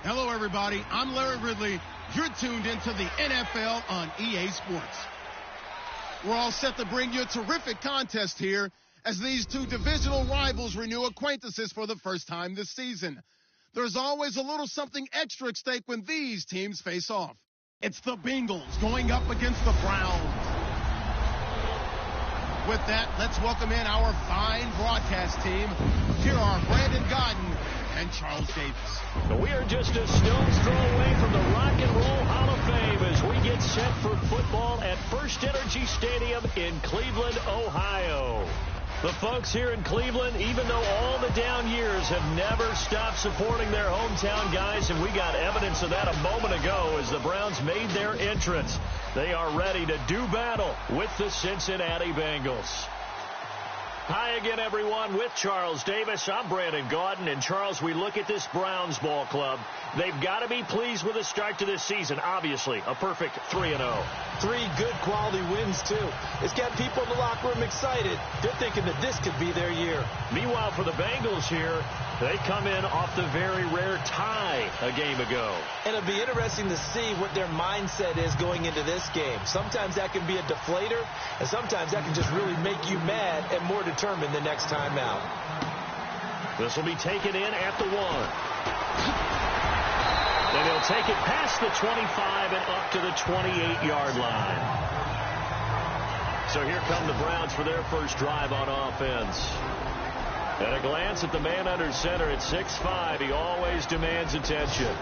Hello, everybody. I'm Larry Ridley. You're tuned into the NFL on EA Sports. We're all set to bring you a terrific contest here as these two divisional rivals renew acquaintances for the first time this season. There's always a little something extra at stake when these teams face off. It's the Bengals going up against the Browns. With that, let's welcome in our fine broadcast team. Here are Brandon Godden and Charles Davis. We are just a stone's throw away from the Rock and Roll Hall of Fame as we get set for football at First Energy Stadium in Cleveland, Ohio. The folks here in Cleveland, even though all the down years, have never stopped supporting their hometown guys, and we got evidence of that a moment ago as the Browns made their entrance. They are ready to do battle with the Cincinnati Bengals. Hi again, everyone, with Charles Davis. I'm Brandon Gaudin. And, Charles, we look at this Browns ball club. They've got to be pleased with the start to this season. Obviously, a perfect 3-0. 3 good quality wins, too. It's got people in the locker room excited. They're thinking that this could be their year. Meanwhile, for the Bengals here, they come in off the very rare tie a game ago. And it'll be interesting to see what their mindset is going into this game. Sometimes that can be a deflator, and sometimes that can just really make you mad and more determined the next time out. This will be taken in at the 1. And he'll take it past the 25 and up to the 28-yard line. So here come the Browns for their first drive on offense. At a glance at the man under center at 6'5", he always demands attention.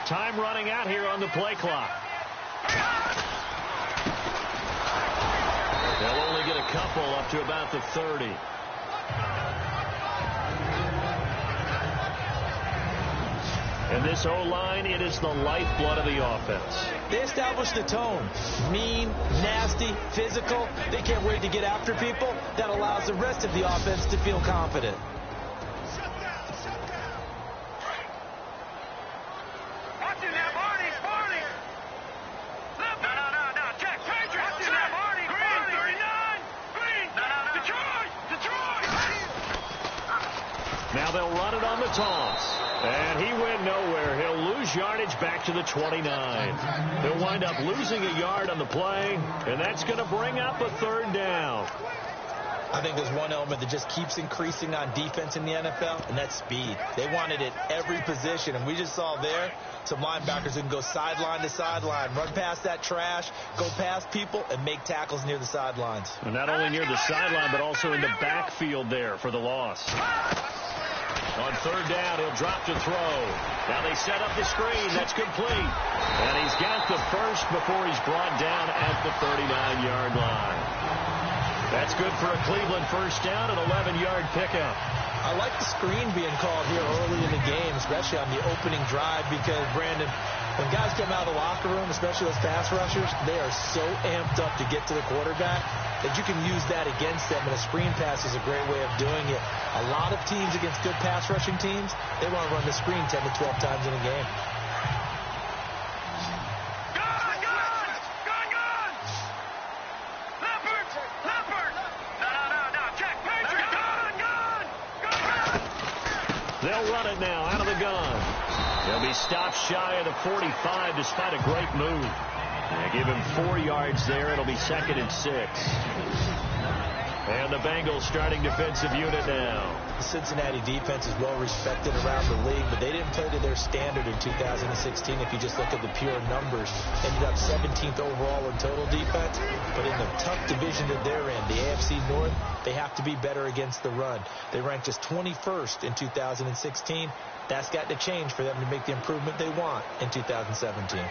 Time running out here on the play clock. They'll only get a couple up to about the 30. And this O-line, it is the lifeblood of the offense. They established the tone. Mean, nasty, physical. They can't wait to get after people. That allows the rest of the offense to feel confident. Now they'll run it on the toss. And he went nowhere. He'll lose yardage back to the 29. He'll wind up losing a yard on the play, and that's going to bring up a 3rd down. I think there's one element that just keeps increasing on defense in the NFL, and that's speed. They want it at every position, and we just saw there some linebackers who can go sideline to sideline, run past that trash, go past people, and make tackles near the sidelines. And not only near the sideline, but also in the backfield there for the loss. On 3rd down, he'll drop to throw. Now they set up the screen. That's complete. And he's got the first before he's brought down at the 39-yard line. That's good for a Cleveland first down, an 11-yard pickup. I like the screen being called here early in the game, especially on the opening drive, because, Brandon, when guys come out of the locker room, especially those pass rushers, they are so amped up to get to the quarterback that you can use that against them, and a screen pass is a great way of doing it. A lot of teams against good pass rushing teams, they want to run the screen 10 to 12 times in a game. They'll run it now out of the gun. He'll be stopped shy of the 45 despite a great move. They give him 4 yards there. It'll be 2nd and 6. And the Bengals starting defensive unit now. The Cincinnati defense is well respected around the league, but they didn't play to their standard in 2016 if you just look at the pure numbers. Ended up 17th overall in total defense, but in the tough division that they're in, the AFC North, they have to be better against the run. They ranked just 21st in 2016. That's got to change for them to make the improvement they want in 2017.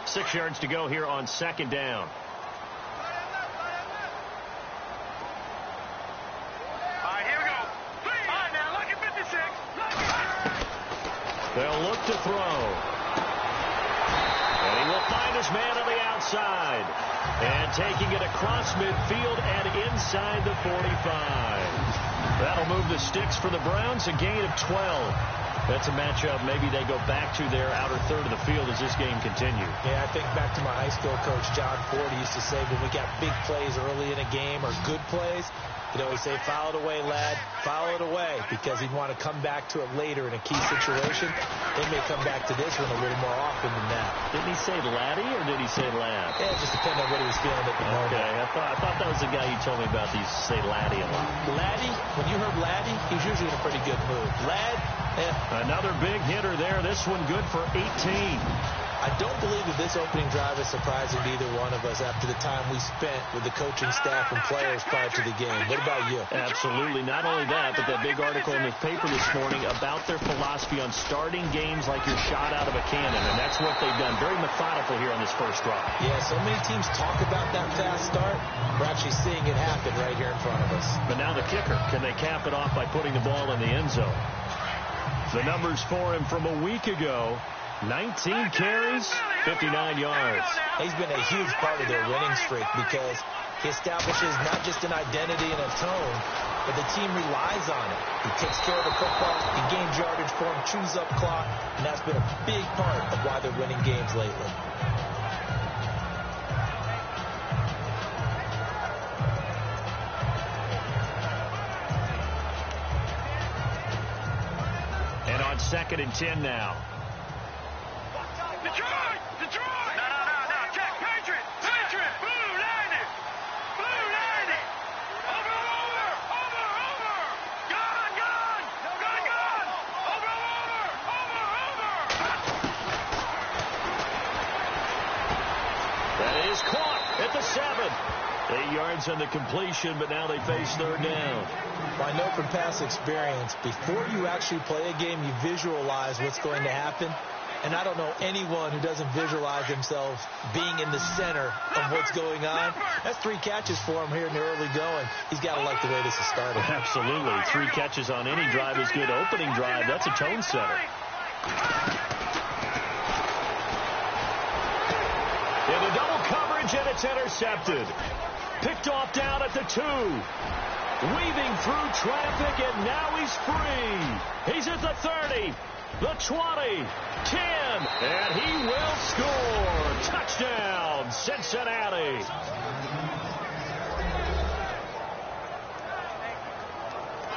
6 yards to go here on 2nd down. They'll look to throw. And he will find his man on the outside. And taking it across midfield and inside the 45. That'll move the sticks for the Browns, a gain of 12. That's a matchup maybe they go back to their outer third of the field as this game continues. Yeah, I think back to my high school coach, John Ford, used to say when we got big plays early in a game or good plays, he'd always say, foul it away, lad, foul it away, because he'd want to come back to it later in a key situation. They may come back to this one a little more often than that. Didn't he say laddie or did he say lad? Yeah, it just depended on what he was feeling at the moment. Okay, I thought that was the guy you told me about. He used to say laddie a lot. Laddie, when you heard laddie, he was usually in a pretty good mood. Lad, another big hitter there. This one good for 18. I don't believe that this opening drive is surprising to either one of us after the time we spent with the coaching staff and players prior to the game. What about you? Absolutely. Not only that, but that big article in the paper this morning about their philosophy on starting games like you're shot out of a cannon, and that's what they've done. Very methodical here on this first drive. Yeah, so many teams talk about that fast start. We're actually seeing it happen right here in front of us. But now the kicker. Can they cap it off by putting the ball in the end zone? The numbers for him from a week ago. 19 carries, 59 yards. He's been a huge part of their winning streak because he establishes not just an identity and a tone, but the team relies on it. He takes care of the football, he gains yardage for him, chews up clock, and that's been a big part of why they're winning games lately. And on 2nd and 10 now. Detroit! No, check. Patriot! Blue Lightning! Over! Gone! Over! That is caught at the 7. 8 yards on the completion, but now they face 3rd down. Well, I know from past experience, before you actually play a game, you visualize what's going to happen. And I don't know anyone who doesn't visualize themselves being in the center of what's going on. That's 3 catches for him here in the early going. He's got to like the way this is started. Absolutely. 3 catches on any drive is good. Opening drive, that's a tone setter. Into double coverage, and it's intercepted. Picked off down at the 2. Weaving through traffic, and now he's free. He's at the 30. The 20, 10, and he will score. Touchdown, Cincinnati.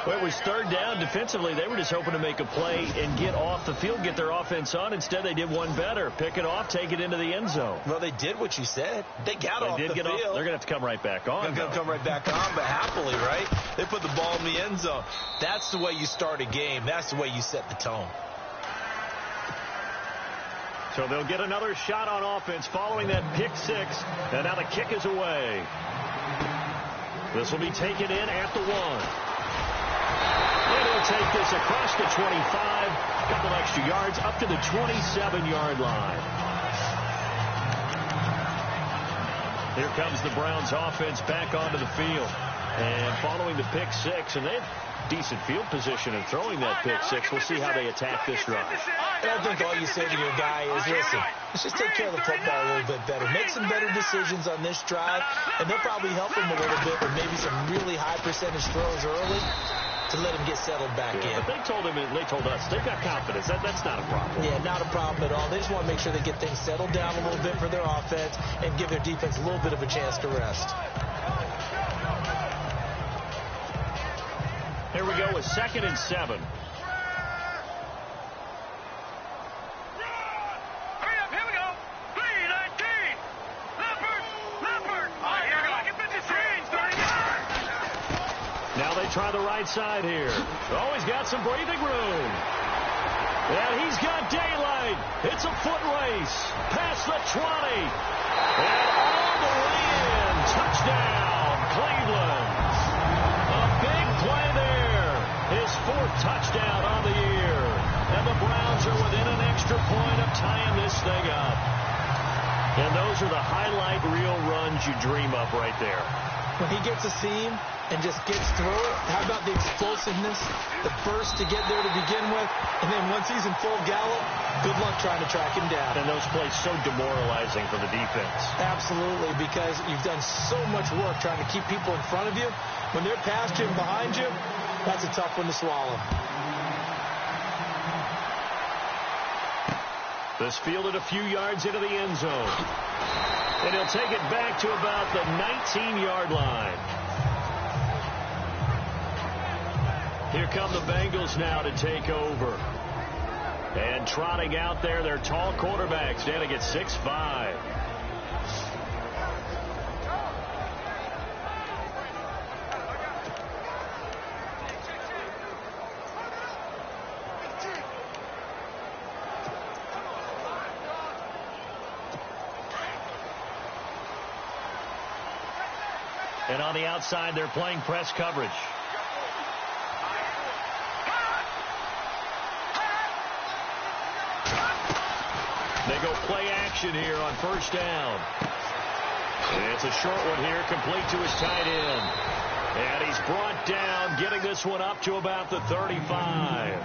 Well, it was 3rd down. Defensively, they were just hoping to make a play and get off the field, get their offense on. Instead, they did one better. Pick it off, take it into the end zone. Well, they did what you said. They got off the field. They're going to have to come right back on. They're going to come right back on, but happily, right? They put the ball in the end zone. That's the way you start a game. That's the way you set the tone. So they'll get another shot on offense following that pick 6. And now the kick is away. This will be taken in at the 1. And he'll take this across the 25. A couple extra yards up to the 27-yard line. Here comes the Browns offense back onto the field. And following the pick 6, and they have decent field position in throwing that pick 6. We'll see how they attack this drive. And I think all you say to your guy is, listen, let's just take care of the football a little bit better. Make some better decisions on this drive, and they'll probably help him a little bit with maybe some really high percentage throws early to let him get settled back in. But they told us, they've got confidence. That's not a problem. Yeah, not a problem at all. They just want to make sure they get things settled down a little bit for their offense and give their defense a little bit of a chance to rest. Here we go with 2nd and 7. Now they try the right side here. Oh, he's got some breathing room. And he's got daylight. It's a foot race. Past the 20. And all the way in. Touchdown, Cleveland. A big play there. His 4th touchdown on the year. And the Browns are within an extra point of tying this thing up. And those are the highlight reel runs you dream of right there. When he gets a seam and just gets through it, how about the explosiveness, the burst to get there to begin with, and then once he's in full gallop, good luck trying to track him down. And those plays so demoralizing for the defense. Absolutely, because you've done so much work trying to keep people in front of you. When they're past you and behind you, that's a tough one to swallow. This fielded a few yards into the end zone. And he'll take it back to about the 19-yard line. Here come the Bengals now to take over. And trotting out there, their tall quarterback standing at 6'5". And on the outside, they're playing press coverage. They go play action here on first down. And it's a short one here, complete to his tight end. And he's brought down, getting this one up to about the 35.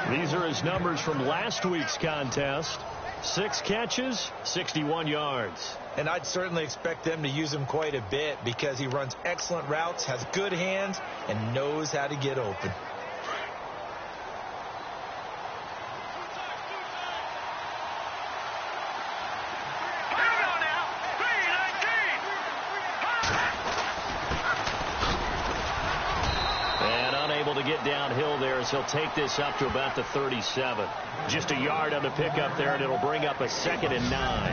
These are his numbers from last week's contest. 6 catches, 61 yards. And I'd certainly expect them to use him quite a bit because he runs excellent routes, has good hands, and knows how to get open. To get downhill there as he'll take this up to about the 37. Just a yard on the pickup there, and it'll bring up a 2nd and 9.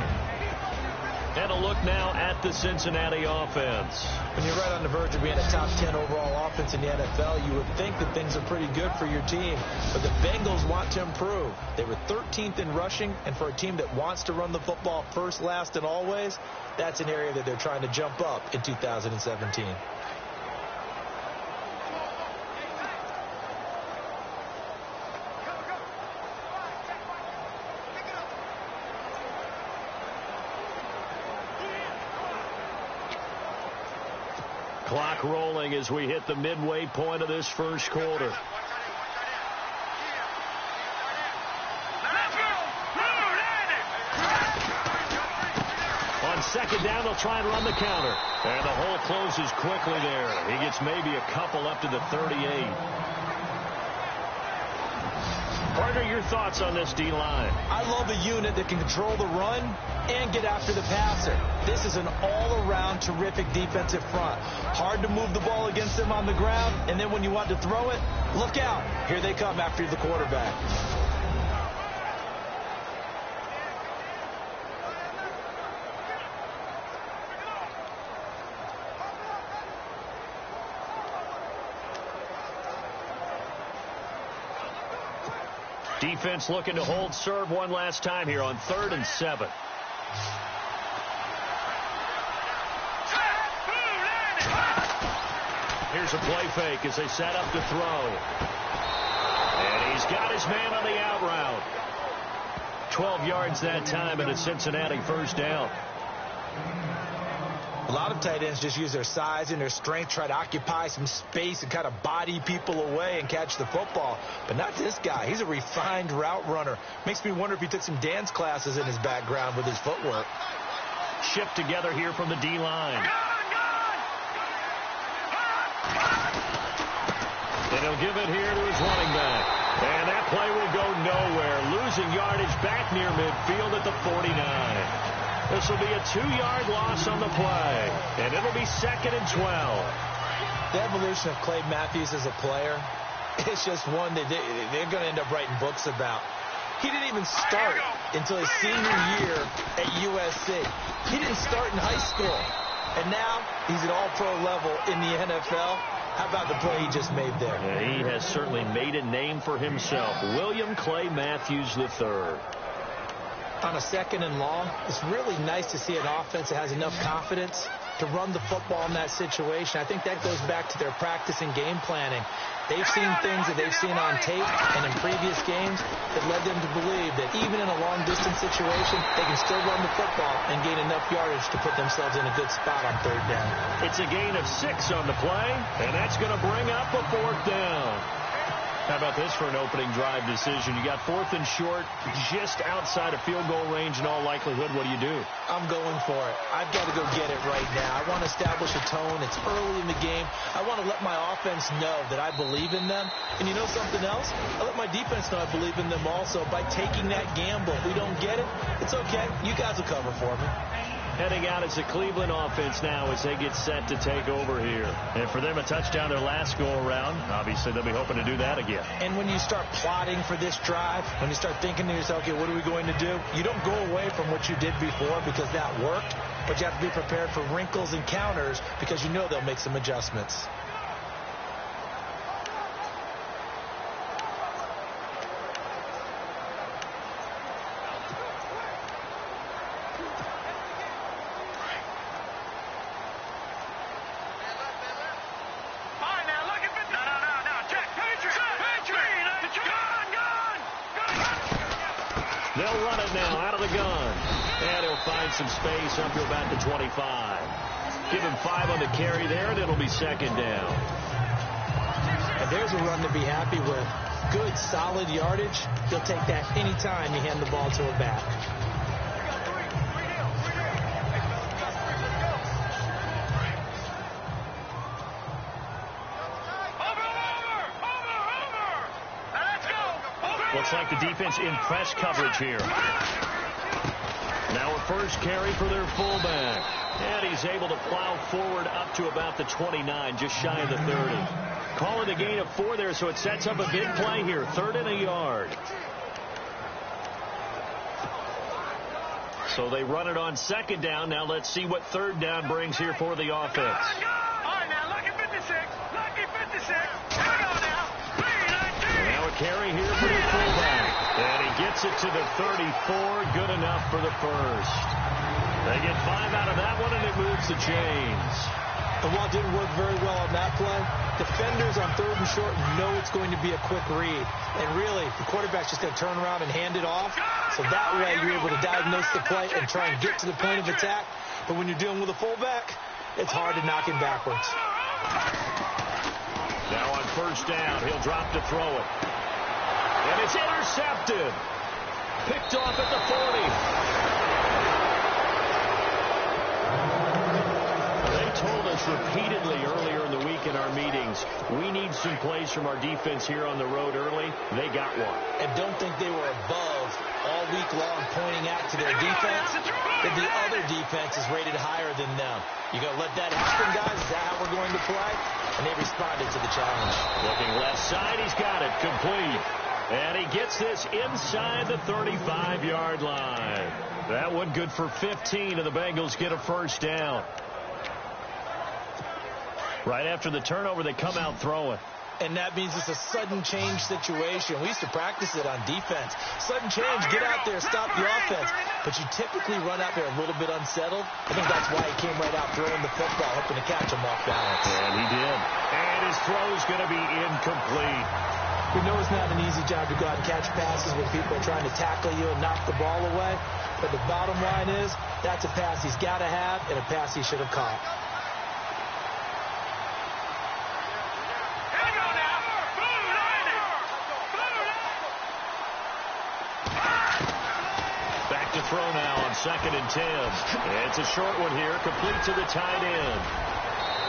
And a look now at the Cincinnati offense. When you're right on the verge of being a top 10 overall offense in the NFL, you would think that things are pretty good for your team. But the Bengals want to improve. They were 13th in rushing, and for a team that wants to run the football first, last, and always, that's an area that they're trying to jump up in 2017. Clock rolling as we hit the midway point of this first quarter. On second down, they'll try and run the counter. And the hole closes quickly there. He gets maybe a couple up to the 38. Partner, your thoughts on this D-line? I love a unit that can control the run and get after the passer. This is an all-around terrific defensive front. Hard to move the ball against them on the ground, and then when you want to throw it, look out. Here they come after the quarterback. Defense looking to hold serve one last time here on 3rd and 7. Here's a play fake as they set up to throw. And he's got his man on the out route. 12 yards that time, and a Cincinnati first down. A lot of tight ends just use their size and their strength, try to occupy some space and kind of body people away and catch the football. But not this guy. He's a refined route runner. Makes me wonder if he took some dance classes in his background with his footwork. Shipped together here from the D-line. And he'll give it here to his running back. And that play will go nowhere. Losing yardage back near midfield at the 49. This will be a 2-yard loss on the play, and it'll be 2nd and 12. The evolution of Clay Matthews as a player, it's just one that they're going to end up writing books about. He didn't even start until his senior year at USC. He didn't start in high school, and now he's at all-pro level in the NFL. How about the play he just made there? Yeah, he has certainly made a name for himself. William Clay Matthews III. On a 2nd and long, it's really nice to see an offense that has enough confidence to run the football in that situation. I think that goes back to their practice and game planning. They've seen things that they've seen on tape and in previous games that led them to believe that even in a long-distance situation, they can still run the football and gain enough yardage to put themselves in a good spot on third down. It's a gain of 6 on the play, and that's going to bring up a 4th down. How about this for an opening drive decision? You got 4th and short, just outside of field goal range in all likelihood. What do? I'm going for it. I've got to go get it right now. I want to establish a tone. It's early in the game. I want to let my offense know that I believe in them. And you know something else? I let my defense know I believe in them also by taking that gamble. If we don't get it, it's okay. You guys will cover for me. Heading out is the Cleveland offense now as they get set to take over here. And for them, a touchdown their last go-around. Obviously, they'll be hoping to do that again. And when you start plotting for this drive, when you start thinking to yourself, okay, what are we going to do? You don't go away from what you did before because that worked, but you have to be prepared for wrinkles and counters because you know they'll make some adjustments. They'll run it now out of the gun. And he'll find some space up to about the 25. Give him 5 on the carry there, and it'll be 2nd down. And there's a run to be happy with. Good, solid yardage. He'll take that any time you hand the ball to a back. Looks like the defense in press coverage here. Now a first carry for their fullback. And he's able to plow forward up to about the 29, just shy of the 30. Calling a gain of 4 there, so it sets up a big play here. 3rd and a yard. So they run it on 2nd down. Now let's see what 3rd down brings here for the offense. All right, now, lucky 56. Lucky 56. Here we go now. 3-19. Now a carry here for the fullback. And he gets it to the 34. Good enough for the first. They get 5 out of that one, and it moves the chains. And while it didn't work very well on that play, defenders on 3rd and short know it's going to be a quick read. And really, the quarterback's just going to turn around and hand it off. So that way you're able to diagnose the play and try and get to the point of attack. But when you're dealing with a fullback, it's hard to knock him backwards. Now on 1st down, he'll drop to throw it. And it's intercepted. Picked off at the 40. Told us repeatedly earlier in the week in our meetings, we need some plays from our defense here on the road early. They got one. And don't think they were above all week long pointing out to their defense that the other defense is rated higher than them. You going to let that happen, guys? Is that how we're going to play? And they responded to the challenge. Looking left side, he's got it complete. And he gets this inside the 35-yard line. That one good for 15, and the Bengals get a first down. Right after the turnover, they come out throwing. And that means it's a sudden change situation. We used to practice it on defense. Sudden change, get out there, stop the offense. But you typically run out there a little bit unsettled. I think that's why he came right out throwing the football, hoping to catch him off balance. And he did. And his throw's going to be incomplete. We know it's not an easy job to go out and catch passes when people are trying to tackle you and knock the ball away. But the bottom line is, that's a pass he's got to have and a pass he should have caught. To throw now on 2nd and 10. It's a short one here, complete to the tight end.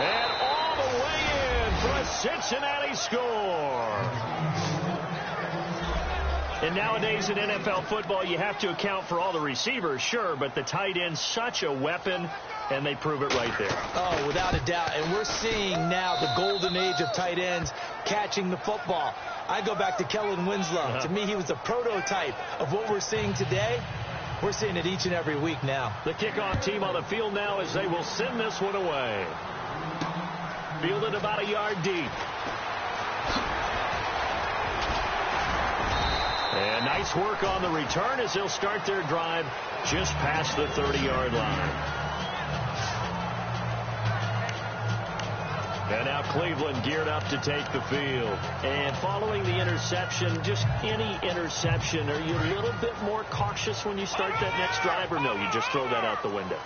And all the way in for a Cincinnati score. And nowadays in NFL football, you have to account for all the receivers, sure, but the tight end's such a weapon, and they prove it right there. Oh, without a doubt. And we're seeing now the golden age of tight ends catching the football. I go back to Kellen Winslow. To me, he was a prototype of what we're seeing today. We're seeing it each and every week now. The kickoff team on the field now as they will send this one away. Fielded about a yard deep. And nice work on the return as they'll start their drive just past the 30-yard line. And now Cleveland geared up to take the field. And following the interception, just any interception, are you a little bit more cautious when you start that next drive, or no, you just throw that out the window?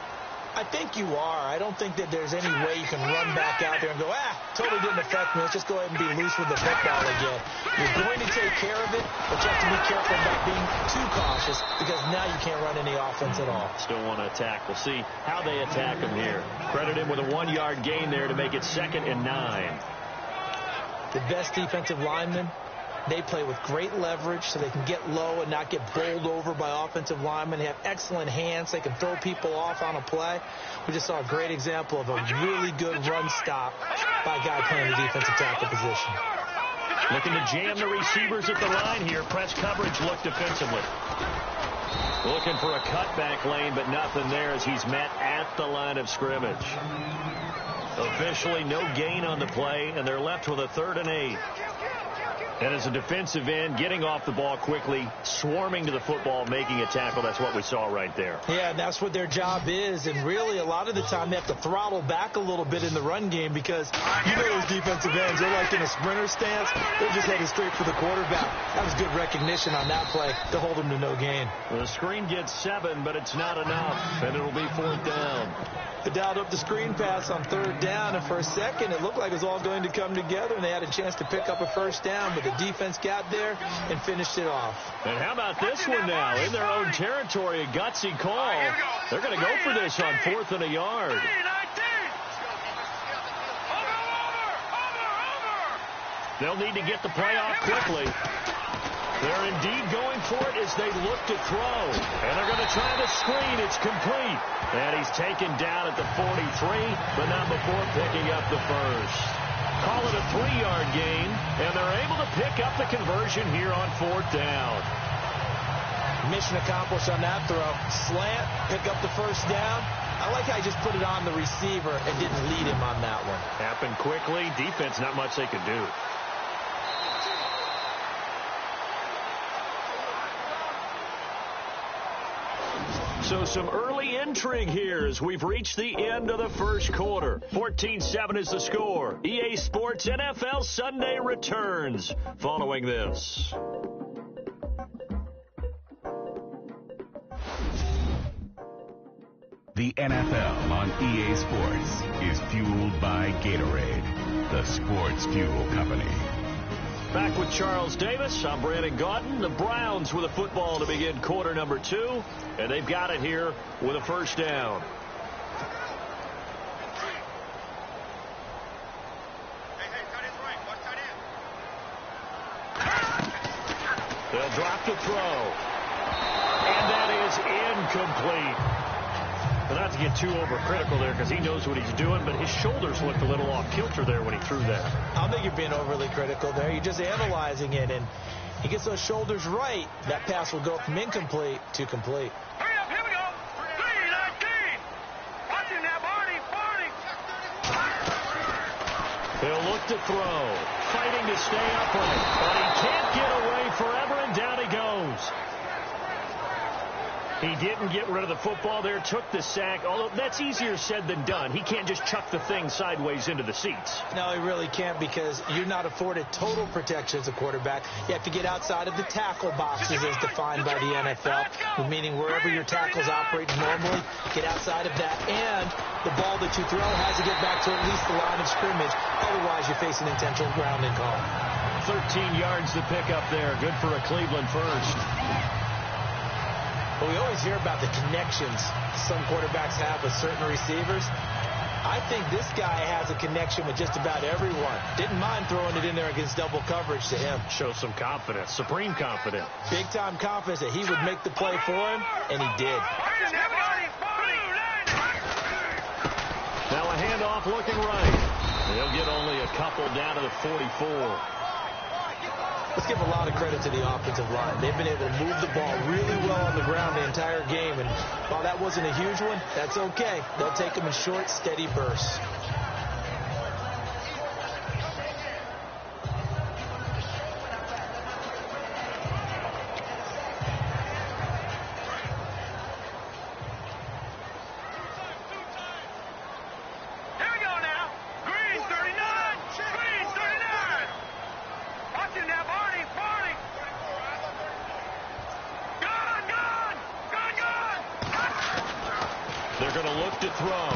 I think you are. I don't think that there's any way you can run back out there and go, totally didn't affect me. Let's just go ahead and be loose with the football again. You're going to take care of it, but you have to be careful about being too cautious because now you can't run any offense at all. Still want to attack. We'll see how they attack him here. Credit him with a 1-yard gain there to make it 2nd and 9. The best defensive linemen, they play with great leverage so they can get low and not get bowled over by offensive linemen. They have excellent hands. They can throw people off on a play. We just saw a great example of a really good run stop by a guy playing the defensive tackle position. Looking to jam the receivers at the line here. Press coverage look defensively. Looking for a cutback lane, but nothing there as he's met at the line of scrimmage. Officially no gain on the play, and they're left with a 3rd and 8. And as a defensive end, getting off the ball quickly, swarming to the football, making a tackle. That's what we saw right there. Yeah, and that's what their job is. And really, a lot of the time, they have to throttle back a little bit in the run game because you know those defensive ends, they're like in a sprinter stance. They're just headed straight for the quarterback. That was good recognition on that play to hold him to no gain. Well, the screen gets 7, but it's not enough, and it'll be 4th down. They dialed up the screen pass on 3rd down, and for a second, it looked like it was all going to come together, and they had a chance to pick up a 1st down, but the defense got there and finished it off. And how about this one now? In their own territory, a gutsy call. They're going to go for this on 4th and a yard. They'll need to get the play off quickly. They're indeed going for it as they look to throw. And they're going to try the screen. It's complete. And he's taken down at the 43, but not before picking up the 1st. Call it a 3-yard gain, and they're able to pick up the conversion here on 4th down. Mission accomplished on that throw. Slant, pick up the 1st down. I like how he just put it on the receiver and didn't lead him on that one. Happened quickly. Defense, not much they could do. So some early intrigue here as we've reached the end of the 1st quarter. 14-7 is the score. EA Sports NFL Sunday returns following this. The NFL on EA Sports is fueled by Gatorade, the sports fuel company. Back with Charles Davis. I'm Brandon Gaudin. The Browns with a football to begin quarter number 2. And they've got it here with a 1st down. They'll drop the throw. And that is incomplete. But not to get too overcritical there because he knows what he's doing, but his shoulders looked a little off kilter there when he threw that. I don't think you're being overly critical there. You're just analyzing it, and he gets those shoulders right. That pass will go from incomplete to complete. Hurry up, here we go. 3-19. Watching that, Barney. He'll look to throw. Fighting to stay upright. But he can't get away forever, and down he goes. He didn't get rid of the football there, took the sack, although that's easier said than done. He can't just chuck the thing sideways into the seats. No, he really can't because you're not afforded total protection as a quarterback. You have to get outside of the tackle boxes as defined by the NFL, meaning wherever your tackles operate normally, get outside of that. And the ball that you throw has to get back to at least the line of scrimmage. Otherwise, you're facing intentional grounding call. 13 yards to pick up there. Good for a Cleveland 1st. But we always hear about the connections some quarterbacks have with certain receivers. I think this guy has a connection with just about everyone. Didn't mind throwing it in there against double coverage to him. Shows some confidence, supreme confidence. Big-time confidence that he would make the play for him, and he did. Now a handoff looking right. They'll get only a couple down to the 44. Let's give a lot of credit to the offensive line. They've been able to move the ball really well on the ground the entire game. And while that wasn't a huge one, that's okay. They'll take them in short, steady bursts. Here we go now. Green 39. look to throw.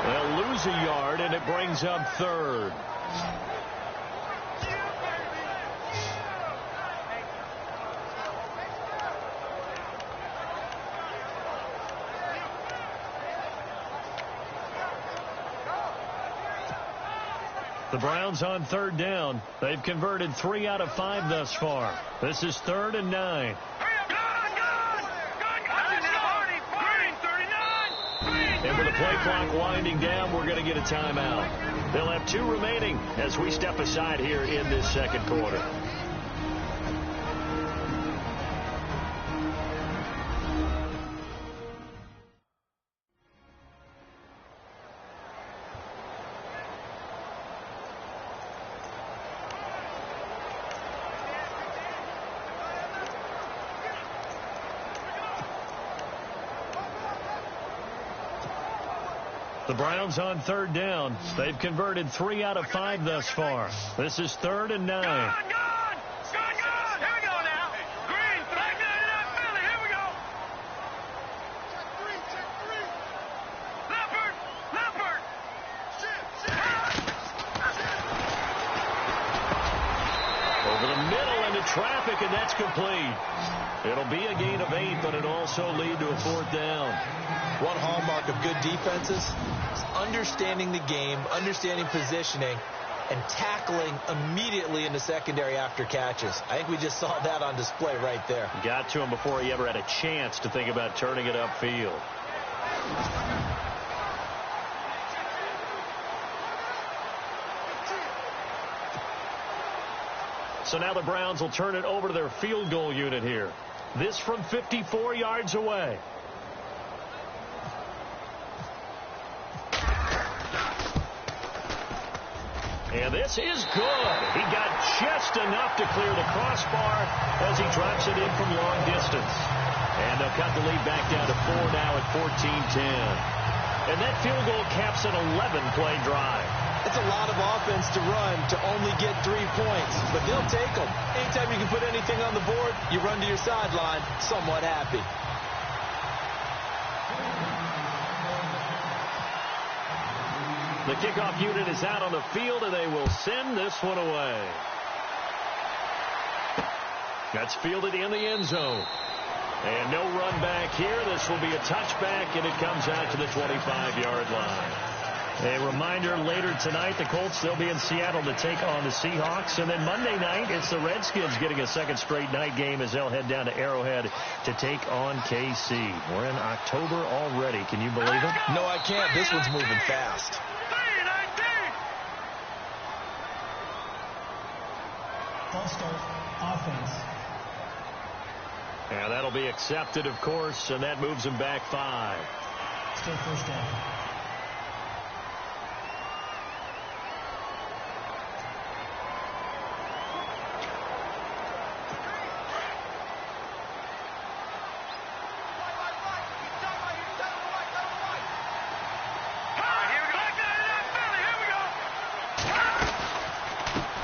They'll lose a yard, and it brings up third. The Browns on third down. They've converted 3 out of 5 thus far. This is 3rd and 9. And with the play clock winding down, we're going to get a timeout. They'll have 2 remaining as we step aside here in this second quarter. The Browns on third down. They've converted 3 out of 5 thus far. This is 3rd and 9. Here we go now. Green, back down in Philly. Here we go. Check three. Leopard. Over the middle into traffic, and that's complete. It'll be a gain of 8, but it also lead to a 4th down. One hallmark of good defenses is understanding the game, understanding positioning, and tackling immediately in the secondary after catches. I think we just saw that on display right there. Got to him before he ever had a chance to think about turning it upfield. So now the Browns will turn it over to their field goal unit here. This from 54 yards away. And this is good. He got just enough to clear the crossbar as he drops it in from long distance. And they'll cut the lead back down to 4 now at 14-10. And that field goal caps an 11-play drive. It's a lot of offense to run to only get 3 points, but they'll take them. Anytime you can put anything on the board, you run to your sideline somewhat happy. The kickoff unit is out on the field, and they will send this one away. That's fielded in the end zone. And no run back here. This will be a touchback, and it comes out to the 25-yard line. A reminder, later tonight, the Colts, they'll be in Seattle to take on the Seahawks. And then Monday night, it's the Redskins getting a second straight night game as they'll head down to Arrowhead to take on KC. We're in October already. Can you believe it? No, I can't. This one's moving fast. False start, offense. Yeah, that'll be accepted, of course, and that moves him back 5. Still first down.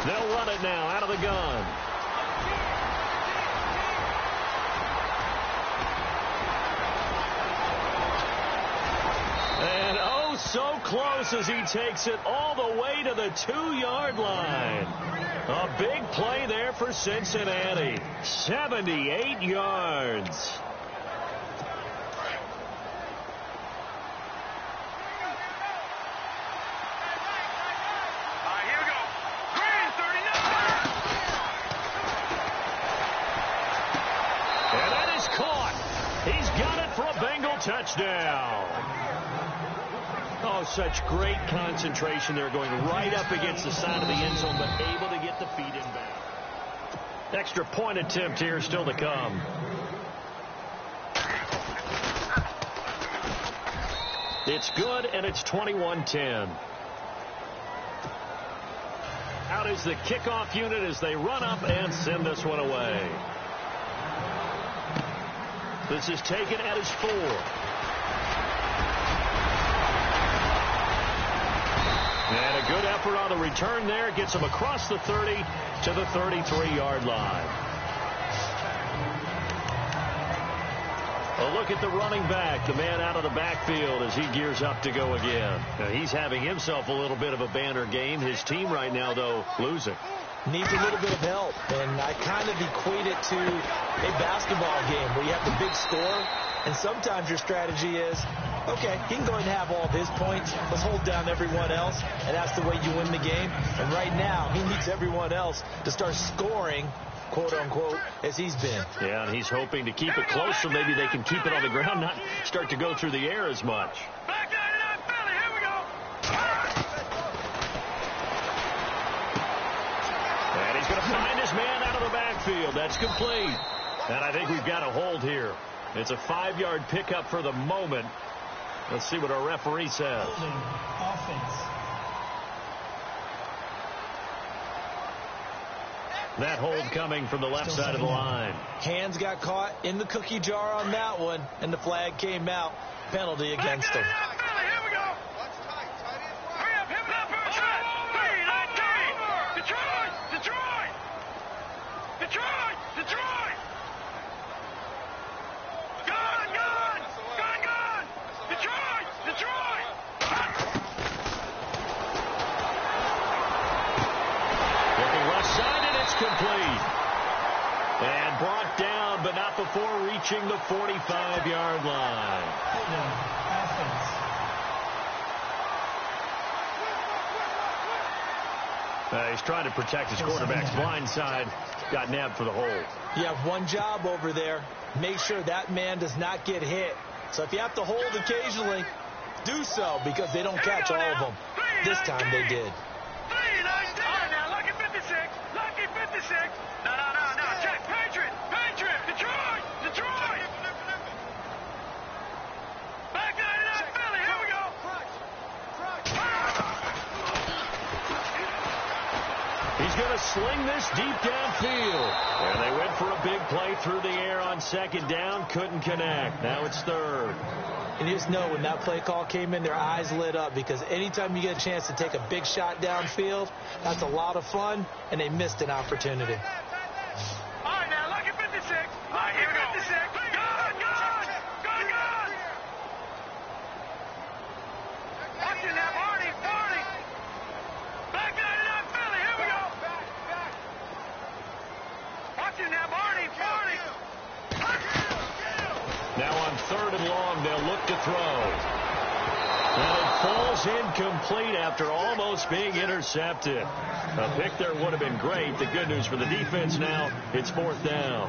They'll run it now out of the gun. And oh, so close as he takes it all the way to the 2-yard line. A big play there for Cincinnati. 78 yards. Touchdown. Oh, such great concentration there, going right up against the side of the end zone, but able to get the feet in back. Extra point attempt here still to come. It's good, and it's 21-10. Out is the kickoff unit as they run up and send this one away. This is taken at his 4. And a good effort on the return there. Gets him across the 30 to the 33-yard line. A look at the running back, the man out of the backfield as he gears up to go again. Now, he's having himself a little bit of a banner game. His team right now, though, losing. Needs a little bit of help, and I kind of equate it to a basketball game where you have the big score, and sometimes your strategy is, okay, he can go ahead and have all of his points. Let's hold down everyone else, and that's the way you win the game. And right now, he needs everyone else to start scoring, quote-unquote, as he's been. Yeah, and he's hoping to keep it close so maybe they can keep it on the ground, not start to go through the air as much. Back 99 Philly, here we go. And he's going to find his man out of the backfield. That's complete. And I think we've got a hold here. It's a 5-yard pickup for the moment. Let's see what our referee says. Offense. That hold coming from the left side of the line. Hands got caught in the cookie jar on that one, and the flag came out. Penalty against him. Here we go. Hurry up, hip hop, Detroit. Gone. Detroit. Looking left side, and it's complete. And brought down, but not before reaching the 45-yard line. Offense. He's trying to protect his quarterback's blind side. Got nabbed for the hold. You have one job over there. Make sure that man does not get hit. So if you have to hold occasionally, do so, because they don't catch all of them. This time they did. Lucky 56. No. Check. Patriot. Detroit. Back 99 Philly, here we go. He's going to sling this deep downfield. And they went for a big play through the air on second down. Couldn't connect. Now it's third. And you just know when that play call came in, their eyes lit up, because anytime you get a chance to take a big shot downfield, that's a lot of fun, and they missed an opportunity. All right, now, lucky 56. Lucky 56. Gone. Watching that, Marty. Back 99 Philly, here we go. Watching that, Marty. Now on third and long, they'll look to throw. And it falls incomplete after almost being intercepted. A pick there would have been great. The good news for the defense now, it's fourth down.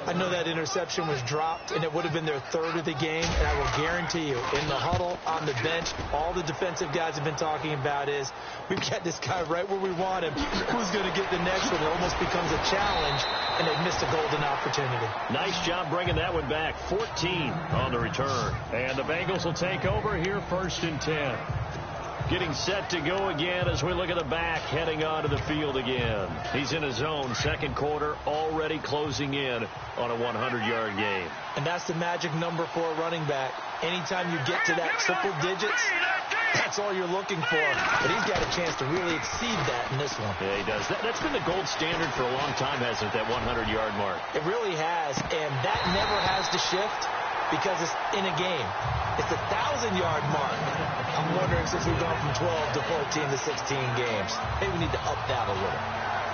I know that interception was dropped, and it would have been their third of the game, and I will guarantee you, in the huddle, on the bench, all the defensive guys have been talking about is, we've got this guy right where we want him. Who's going to get the next one? It almost becomes a challenge, and they've missed a golden opportunity. Nice job bringing that one back. 14 on the return. And the Bengals will take over here, 1st and 10. Getting set to go again as we look at the back, heading onto the field again. He's in his zone, second quarter, already closing in on a 100-yard game. And that's the magic number for a running back. Anytime you get to that triple digits, that's all you're looking for. But he's got a chance to really exceed that in this one. Yeah, he does. That's been the gold standard for a long time, hasn't it, that 100-yard mark? It really has, and that never has to shift because it's in a game. It's a 1,000-yard mark. I'm wondering, since we've gone from 12 to 14 to 16 games, maybe we need to up that a little.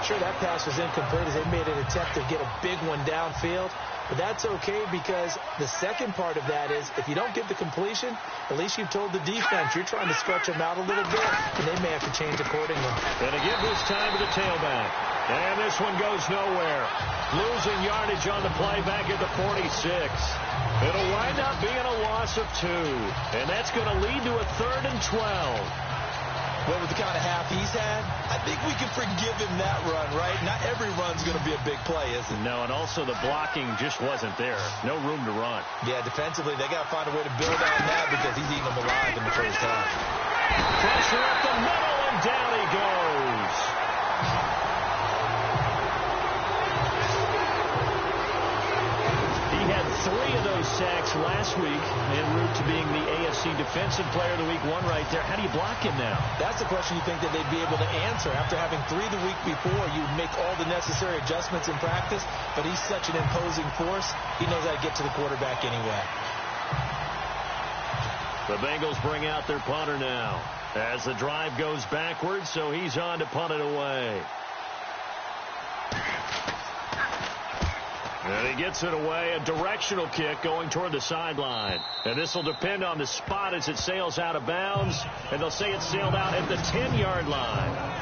Sure, that pass was incomplete as they made an attempt to get a big one downfield, but that's okay because the second part of that is if you don't get the completion, at least you've told the defense you're trying to stretch them out a little bit, and they may have to change accordingly. And to give this time to the tailback. And this one goes nowhere. Losing yardage on the play back at the 46. It'll wind up being a loss of 2. And that's going to lead to a 3rd and 12. Well, with the kind of half he's had, I think we can forgive him that run, right? Not every run's going to be a big play, is it? No, and also the blocking just wasn't there. No room to run. Yeah, defensively, they got to find a way to build on that because he's eating them alive in the first half. Pressure up the middle, and down he goes. He had 3 of those sacks last week en route to being the AFC Defensive Player of the Week 1 right there. How do you block him now? That's the question you think that they'd be able to answer. After having 3 the week before, you would make all the necessary adjustments in practice, but he's such an imposing force, he knows how to get to the quarterback anyway. The Bengals bring out their punter now as the drive goes backwards, so he's on to punt it away. And he gets it away, a directional kick going toward the sideline. And this will depend on the spot as it sails out of bounds. And they'll say it sailed out at the 10-yard line.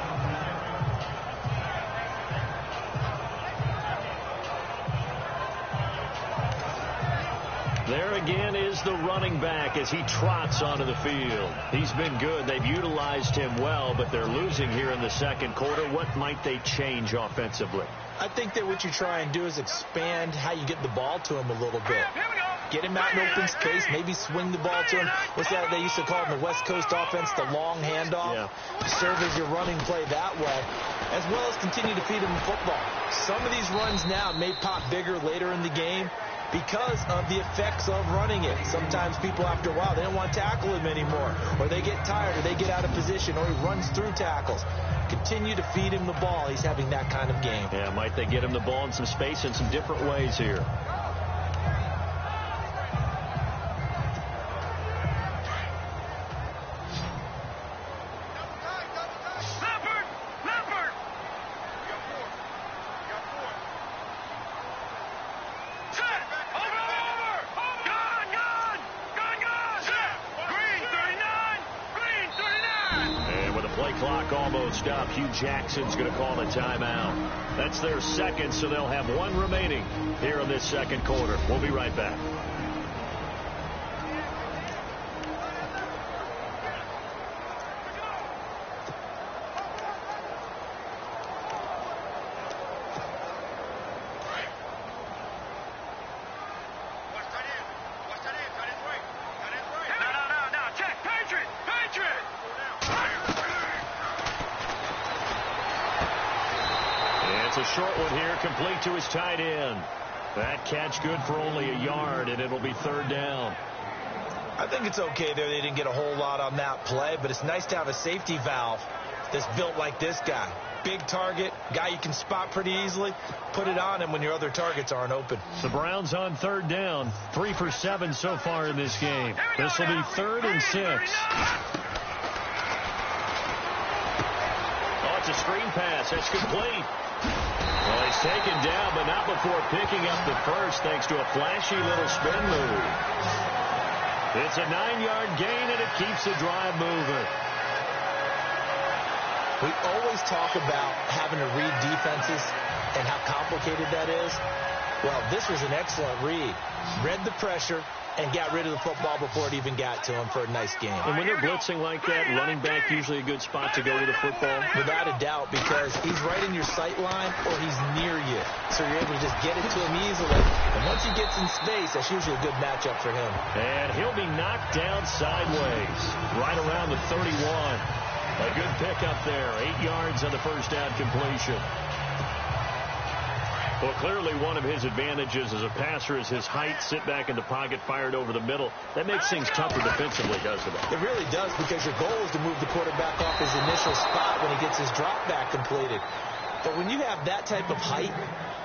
There again is the running back as he trots onto the field. He's been good. They've utilized him well, but they're losing here in the second quarter. What might they change offensively? I think that what you try and do is expand how you get the ball to him a little bit. Get him out in open space, maybe swing the ball to him. What's that they used to call in the West Coast offense, the long handoff? Yeah. Serve as your running play that way, as well as continue to feed him the football. Some of these runs now may pop bigger later in the game because of the effects of running it. Sometimes people, after a while, they don't want to tackle him anymore, or they get tired, or they get out of position, or he runs through tackles. Continue to feed him the ball. He's having that kind of game. Yeah, might they get him the ball in some space in some different ways here. Up. Hugh Jackson's going to call a timeout. That's their second, so they'll have 1 remaining here in this second quarter. We'll be right back. Short one here, complete to his tight end. That catch good for only a yard, and it'll be 3rd down. I think it's okay there. They didn't get a whole lot on that play, but it's nice to have a safety valve that's built like this guy. Big target, guy you can spot pretty easily. Put it on him when your other targets aren't open. The Browns on 3rd down. 3 for 7 so far in this game. This will be 3rd and 6. Oh, it's a screen pass. That's complete. Well, he's taken down, but not before picking up the first thanks to a flashy little spin move. It's a 9-yard gain, and it keeps the drive moving. We always talk about having to read defenses and how complicated that is. Well, this was an excellent read. Read the pressure and got rid of the football before it even got to him for a nice game. And when they're blitzing like that, running back usually a good spot to go with the football? Without a doubt, because he's right in your sight line or he's near you. So you're able to just get it to him easily. And once he gets in space, that's usually a good matchup for him. And he'll be knocked down sideways, right around the 31. A good pickup there, 8 yards on the first down completion. Well, clearly one of his advantages as a passer is his height, sit back in the pocket, fired over the middle. That makes things tougher defensively, doesn't it? It really does, because your goal is to move the quarterback off his initial spot when he gets his drop back completed. But when you have that type of height,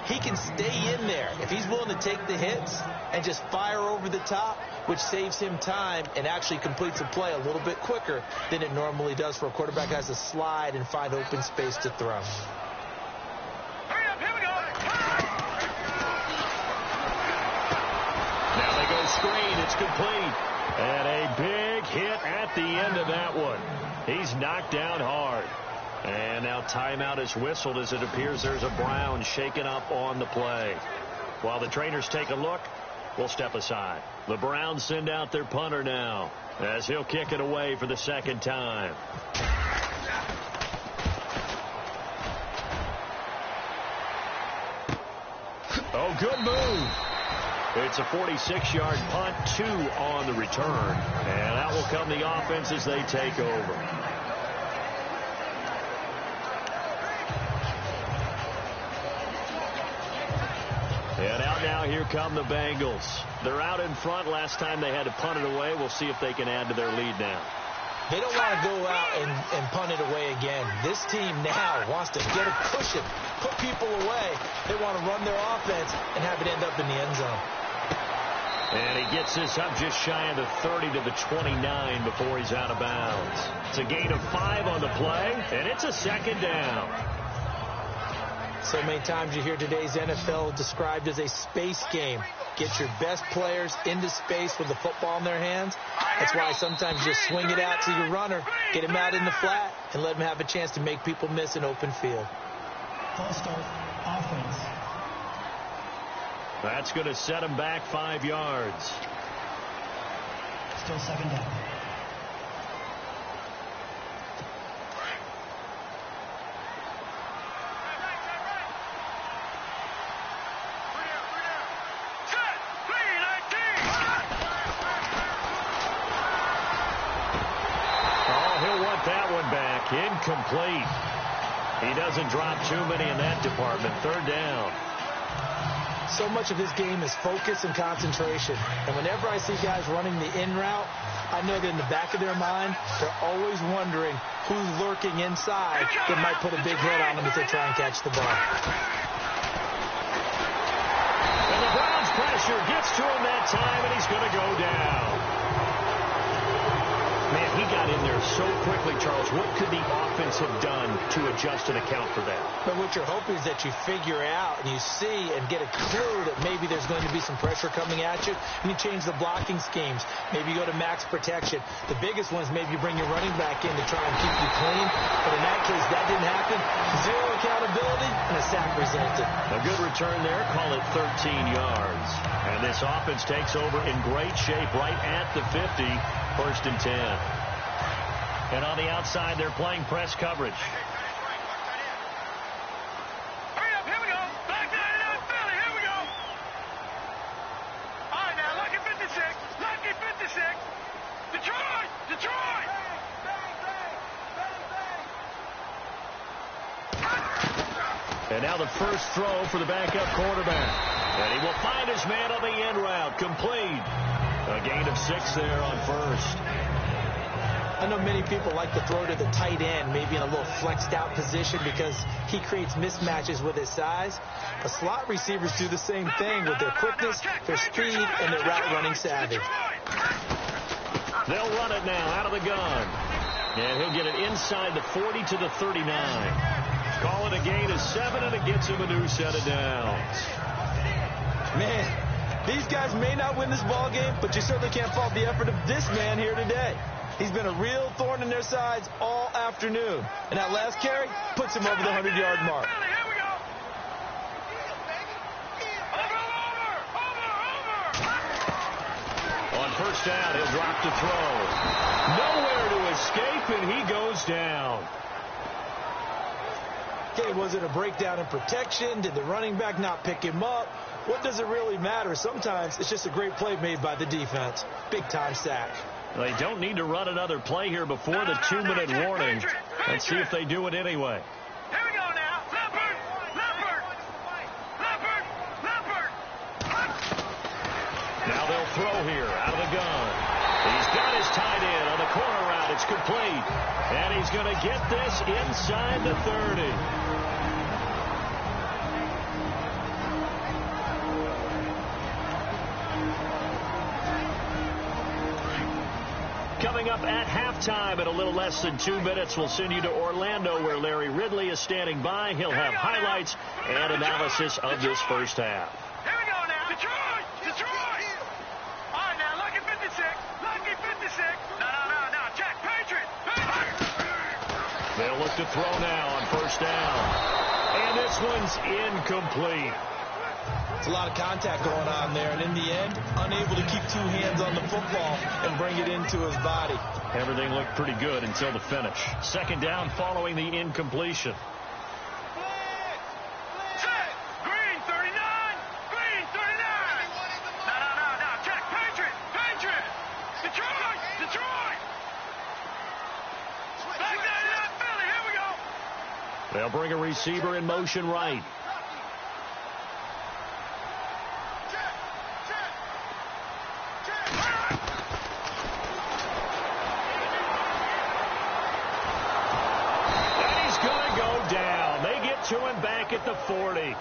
he can stay in there. If he's willing to take the hits and just fire over the top, which saves him time and actually completes a play a little bit quicker than it normally does for a quarterback who has to slide and find open space to throw. Screen, it's complete. And a big hit at the end of that one. He's knocked down hard. And now timeout is whistled as it appears there's a Brown shaken up on the play. While the trainers take a look, we'll step aside. The Browns send out their punter now as he'll kick it away for the 2nd time. Oh, good move. It's a 46-yard punt, 2 on the return. And that will come the offense as they take over. And out timeout now. Here come the Bengals. They're out in front. Last time they had to punt it away. We'll see if they can add to their lead now. They don't want to go out and punt it away again. This team now wants to get a cushion, put people away. They want to run their offense and have it end up in the end zone. And he gets this up just shy of the 30 to the 29 before he's out of bounds. It's a gain of 5 on the play, and it's a second down. So many times you hear today's NFL described as a space game. Get your best players into space with the football in their hands. That's why sometimes you just swing it out to your runner, get him out in the flat, and let him have a chance to make people miss an open field. False start, offense. That's going to set him back 5 yards. Still second down. That one back, incomplete. He doesn't drop too many in that department. Third down. So much of his game is focus and concentration. And whenever I see guys running the in route, I know that in the back of their mind, they're always wondering who's lurking inside that might put a big hit on them if they try and catch the ball. And the Browns' pressure gets to him that time, and he's going to go down. Man, he got in there so quickly, Charles. What could the offense have done to adjust and account for that? But what you're hoping is that you figure out and you see and get a clue that maybe there's going to be some pressure coming at you, and you change the blocking schemes. Maybe you go to max protection. The biggest one is maybe you bring your running back in to try and keep you clean. But in that case, that didn't happen. Zero accountability, and a sack resulted. A good return there. Call it 13 yards. And this offense takes over in great shape right at the 50. First and 10. And on the outside, they're playing press coverage. Hurry up, here we go. Back 99 Philly, here we go. All right, now, lucky 56. Lucky 56. Detroit! Detroit! And now the first throw for the backup quarterback. And he will find his man on the end route. Complete. A gain of 6 there on first. I know many people like to throw to the tight end, maybe in a little flexed out position because he creates mismatches with his size. But slot receivers do the same thing with their quickness, their speed, and their route running savvy. They'll run it now out of the gun. And he'll get it inside the 40 to the 39. Call it a gain of 7, and it gets him a new set of downs. Man. These guys may not win this ball game, but you certainly can't fault the effort of this man here today. He's been a real thorn in their sides all afternoon. And that last carry puts him over the 100-yard mark. On first down, he'll drop to throw. Nowhere to escape, and he goes down. Okay, was it a breakdown in protection? Did the running back not pick him up? What does it really matter? Sometimes it's just a great play made by the defense. Big-time sack. They don't need to run another play here before the 2-minute warning. Let's see if they do it anyway. Here we go now. Leopard! Leopard! Leopard! Leopard! Now they'll throw here out of the gun. He's got his tight end on the corner route. It's complete. And he's going to get this inside the 30. Coming up at halftime in a little less than 2 minutes, we'll send you to Orlando where Larry Ridley is standing by. He'll have highlights and analysis of this first half. Here we go now. Detroit! Detroit! All right, now, lucky 56. Lucky 56. No. Check. Patriot! They'll look to throw now on first down. And this one's incomplete. It's a lot of contact going on there, and in the end, unable to keep 2 hands on the football and bring it into his body. Everything looked pretty good until the finish. Second down following the incompletion. Green 39! Green 39! No. Check. Patriot! Detroit! Detroit! Back 99 Philly, here we go! They'll bring a receiver in motion right. at the 40.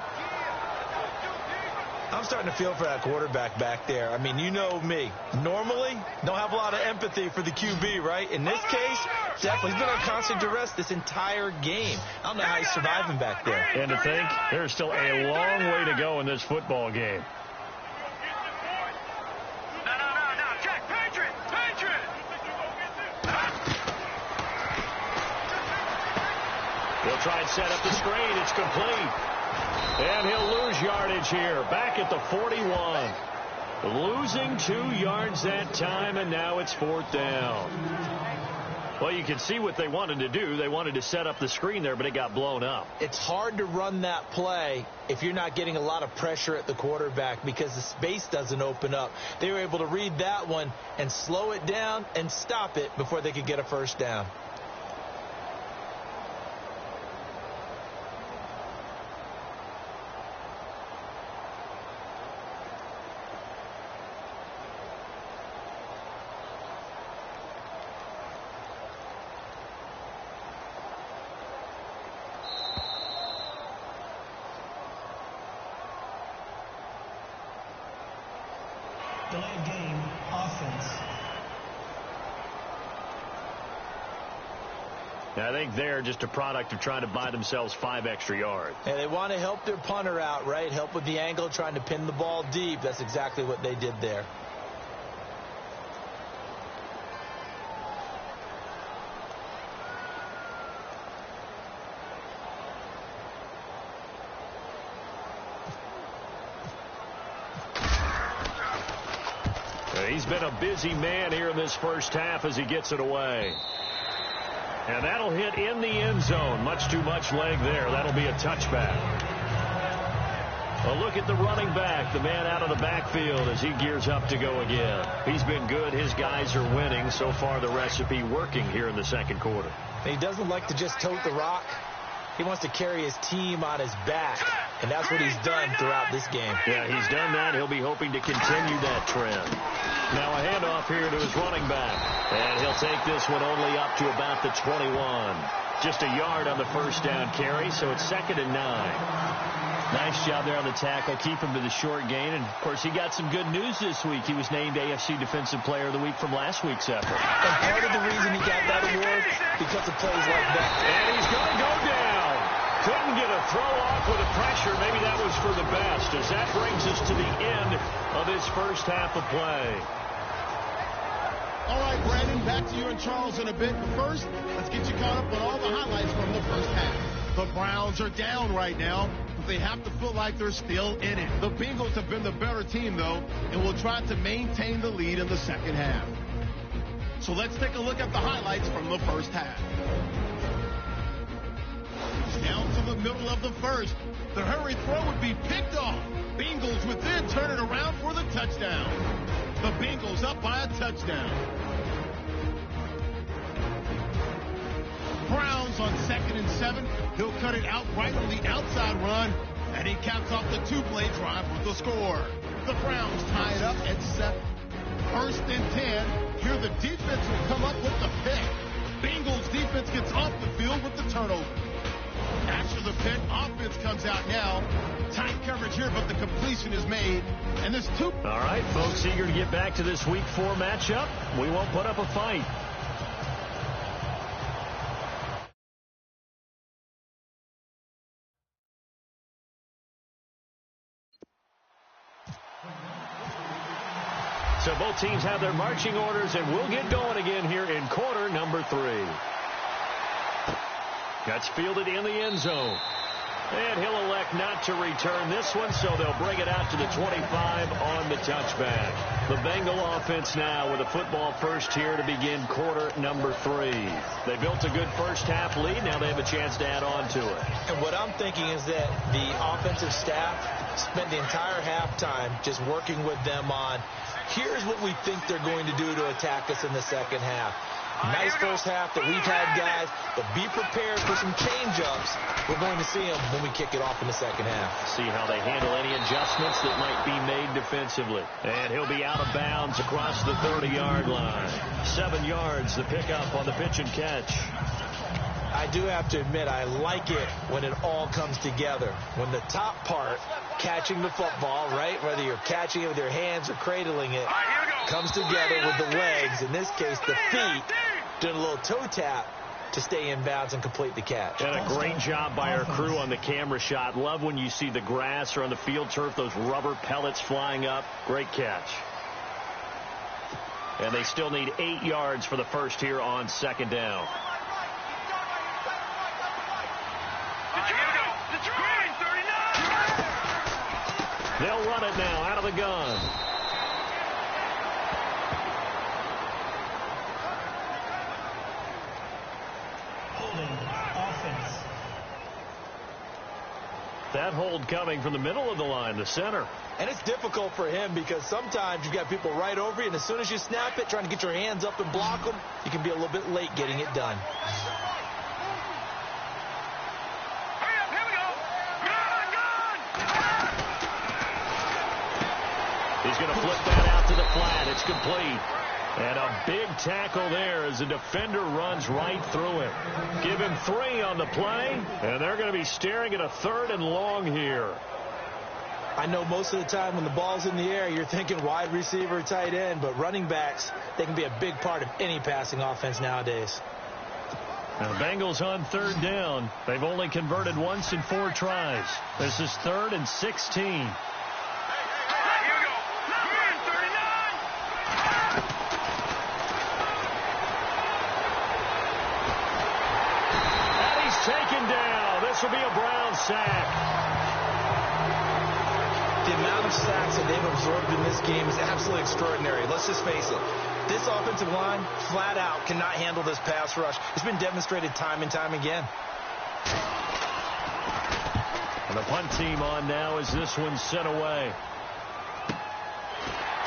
I'm starting to feel for that quarterback back there. I mean, you know me. Normally, don't have a lot of empathy for the QB, right? In this case, definitely. He's been on constant duress this entire game. I don't know how he's surviving back there. And to think, there's still a long way to go in this football game. No, Jack, Patriot! He'll try and set up the screen. It's complete. And he'll lose yardage here. Back at the 41. Losing 2 yards that time, and now it's 4th down. Well, you can see what they wanted to do. They wanted to set up the screen there, but it got blown up. It's hard to run that play if you're not getting a lot of pressure at the quarterback because the space doesn't open up. They were able to read that one and slow it down and stop it before they could get a first down. Delayed game, offense. I think they're just a product of trying to buy themselves 5 extra yards. And they want to help their punter out, right? Help with the angle, trying to pin the ball deep. That's exactly what they did there. He's been a busy man here in this first half as he gets it away. And that'll hit in the end zone. Much too much leg there. That'll be a touchback. A look at the running back, the man out of the backfield as he gears up to go again. He's been good. His guys are winning. So far, the recipe working here in the second quarter. He doesn't like to just tote the rock. He wants to carry his team on his back, and that's what he's done throughout this game. Yeah, he's done that. He'll be hoping to continue that trend. Now a handoff here to his running back, and he'll take this one only up to about the 21. Just a yard on the first down carry, so it's 2nd and 9. Nice job there on the tackle. Keep him to the short gain. And, of course, he got some good news this week. He was named AFC Defensive Player of the Week from last week's effort. And part of the reason he got that award, because of plays like that. And he's going to go down. Couldn't get a throw off with the pressure. Maybe that was for the best, as that brings us to the end of this first half of play. All right, Brandon, back to you and Charles in a bit. But first, let's get you caught up on all the highlights from the first half. The Browns are down right now, but they have to feel like they're still in it. The Bengals have been the better team, though, and will try to maintain the lead in the second half. So let's take a look at the highlights from the first half. Down to the middle of the first. The hurry throw would be picked off. Bengals would then turn it around for the touchdown. The Bengals up by a touchdown. Browns on 2nd and 7. He'll cut it out right on the outside run, and he caps off the 2-play drive with the score. The Browns tie it up at 7. 1st and 10. Here the defense will come up with the pick. Bengals defense gets off the field with the turnover. After the pick, offense comes out now. Tight coverage here, but the completion is made. And this All right, folks, eager to get back to this Week 4 matchup. We won't put up a fight. So both teams have their marching orders, and we'll get going again here in quarter number 3. That's fielded in the end zone. And he'll elect not to return this one, so they'll bring it out to the 25 on the touchback. The Bengal offense now with a football first here to begin quarter number 3. They built a good first half lead. Now they have a chance to add on to it. And what I'm thinking is that the offensive staff spent the entire halftime just working with them on, here's what we think they're going to do to attack us in the second half. Nice first half that we've had, guys, but be prepared for some change-ups. We're going to see them when we kick it off in the second half. See how they handle any adjustments that might be made defensively. And he'll be out of bounds across the 30-yard line. 7 yards, the pickup on the pitch and catch. I I do have to admit, I like it when it all comes together. When the top part, catching the football, right, whether you're catching it with your hands or cradling it, comes together with the legs, in this case the feet, doing a little toe tap to stay in bounds and complete the catch. And a great job by our crew on the camera shot. Love when you see the grass or on the field turf, those rubber pellets flying up. Great catch. And they still need 8 yards for the first here on second down. They'll run it now out of the gun. Holding offense. That hold coming from the middle of the line, the center. And it's difficult for him because sometimes you've got people right over you, and as soon as you snap it, trying to get your hands up and block them, you can be a little bit late getting it done. He's going to flip that out to the flat. It's complete. And a big tackle there as the defender runs right through it. Give him 3 on the play, and they're going to be staring at a 3rd and long here. I know most of the time when the ball's in the air, you're thinking wide receiver, tight end, but running backs, they can be a big part of any passing offense nowadays. Now the Bengals on 3rd down. They've only converted once in 4 tries. This is 3rd and 16. Taken down. This will be a Brown sack. The amount of sacks that they've absorbed in this game is absolutely extraordinary. Let's just face it. This offensive line, flat out, cannot handle this pass rush. It's been demonstrated time and time again. And the punt team on now as this one's sent away.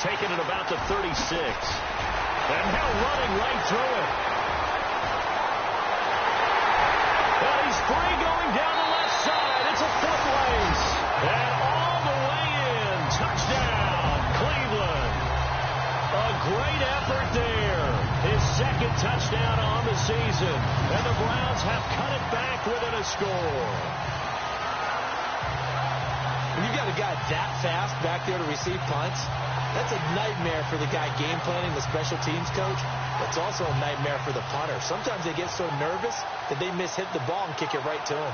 Taking it about the 36. And now running right through it. Well, he's free going down the left side. It's a foot race. And all the way in. Touchdown, Cleveland. A great effort there. His 2nd touchdown on the season. And the Browns have cut it back within a score. When you've got a guy that fast back there to receive punts, that's a nightmare for the guy game planning, the special teams coach. It's also a nightmare for the punter. Sometimes they get so nervous that they hit the ball and kick it right to him.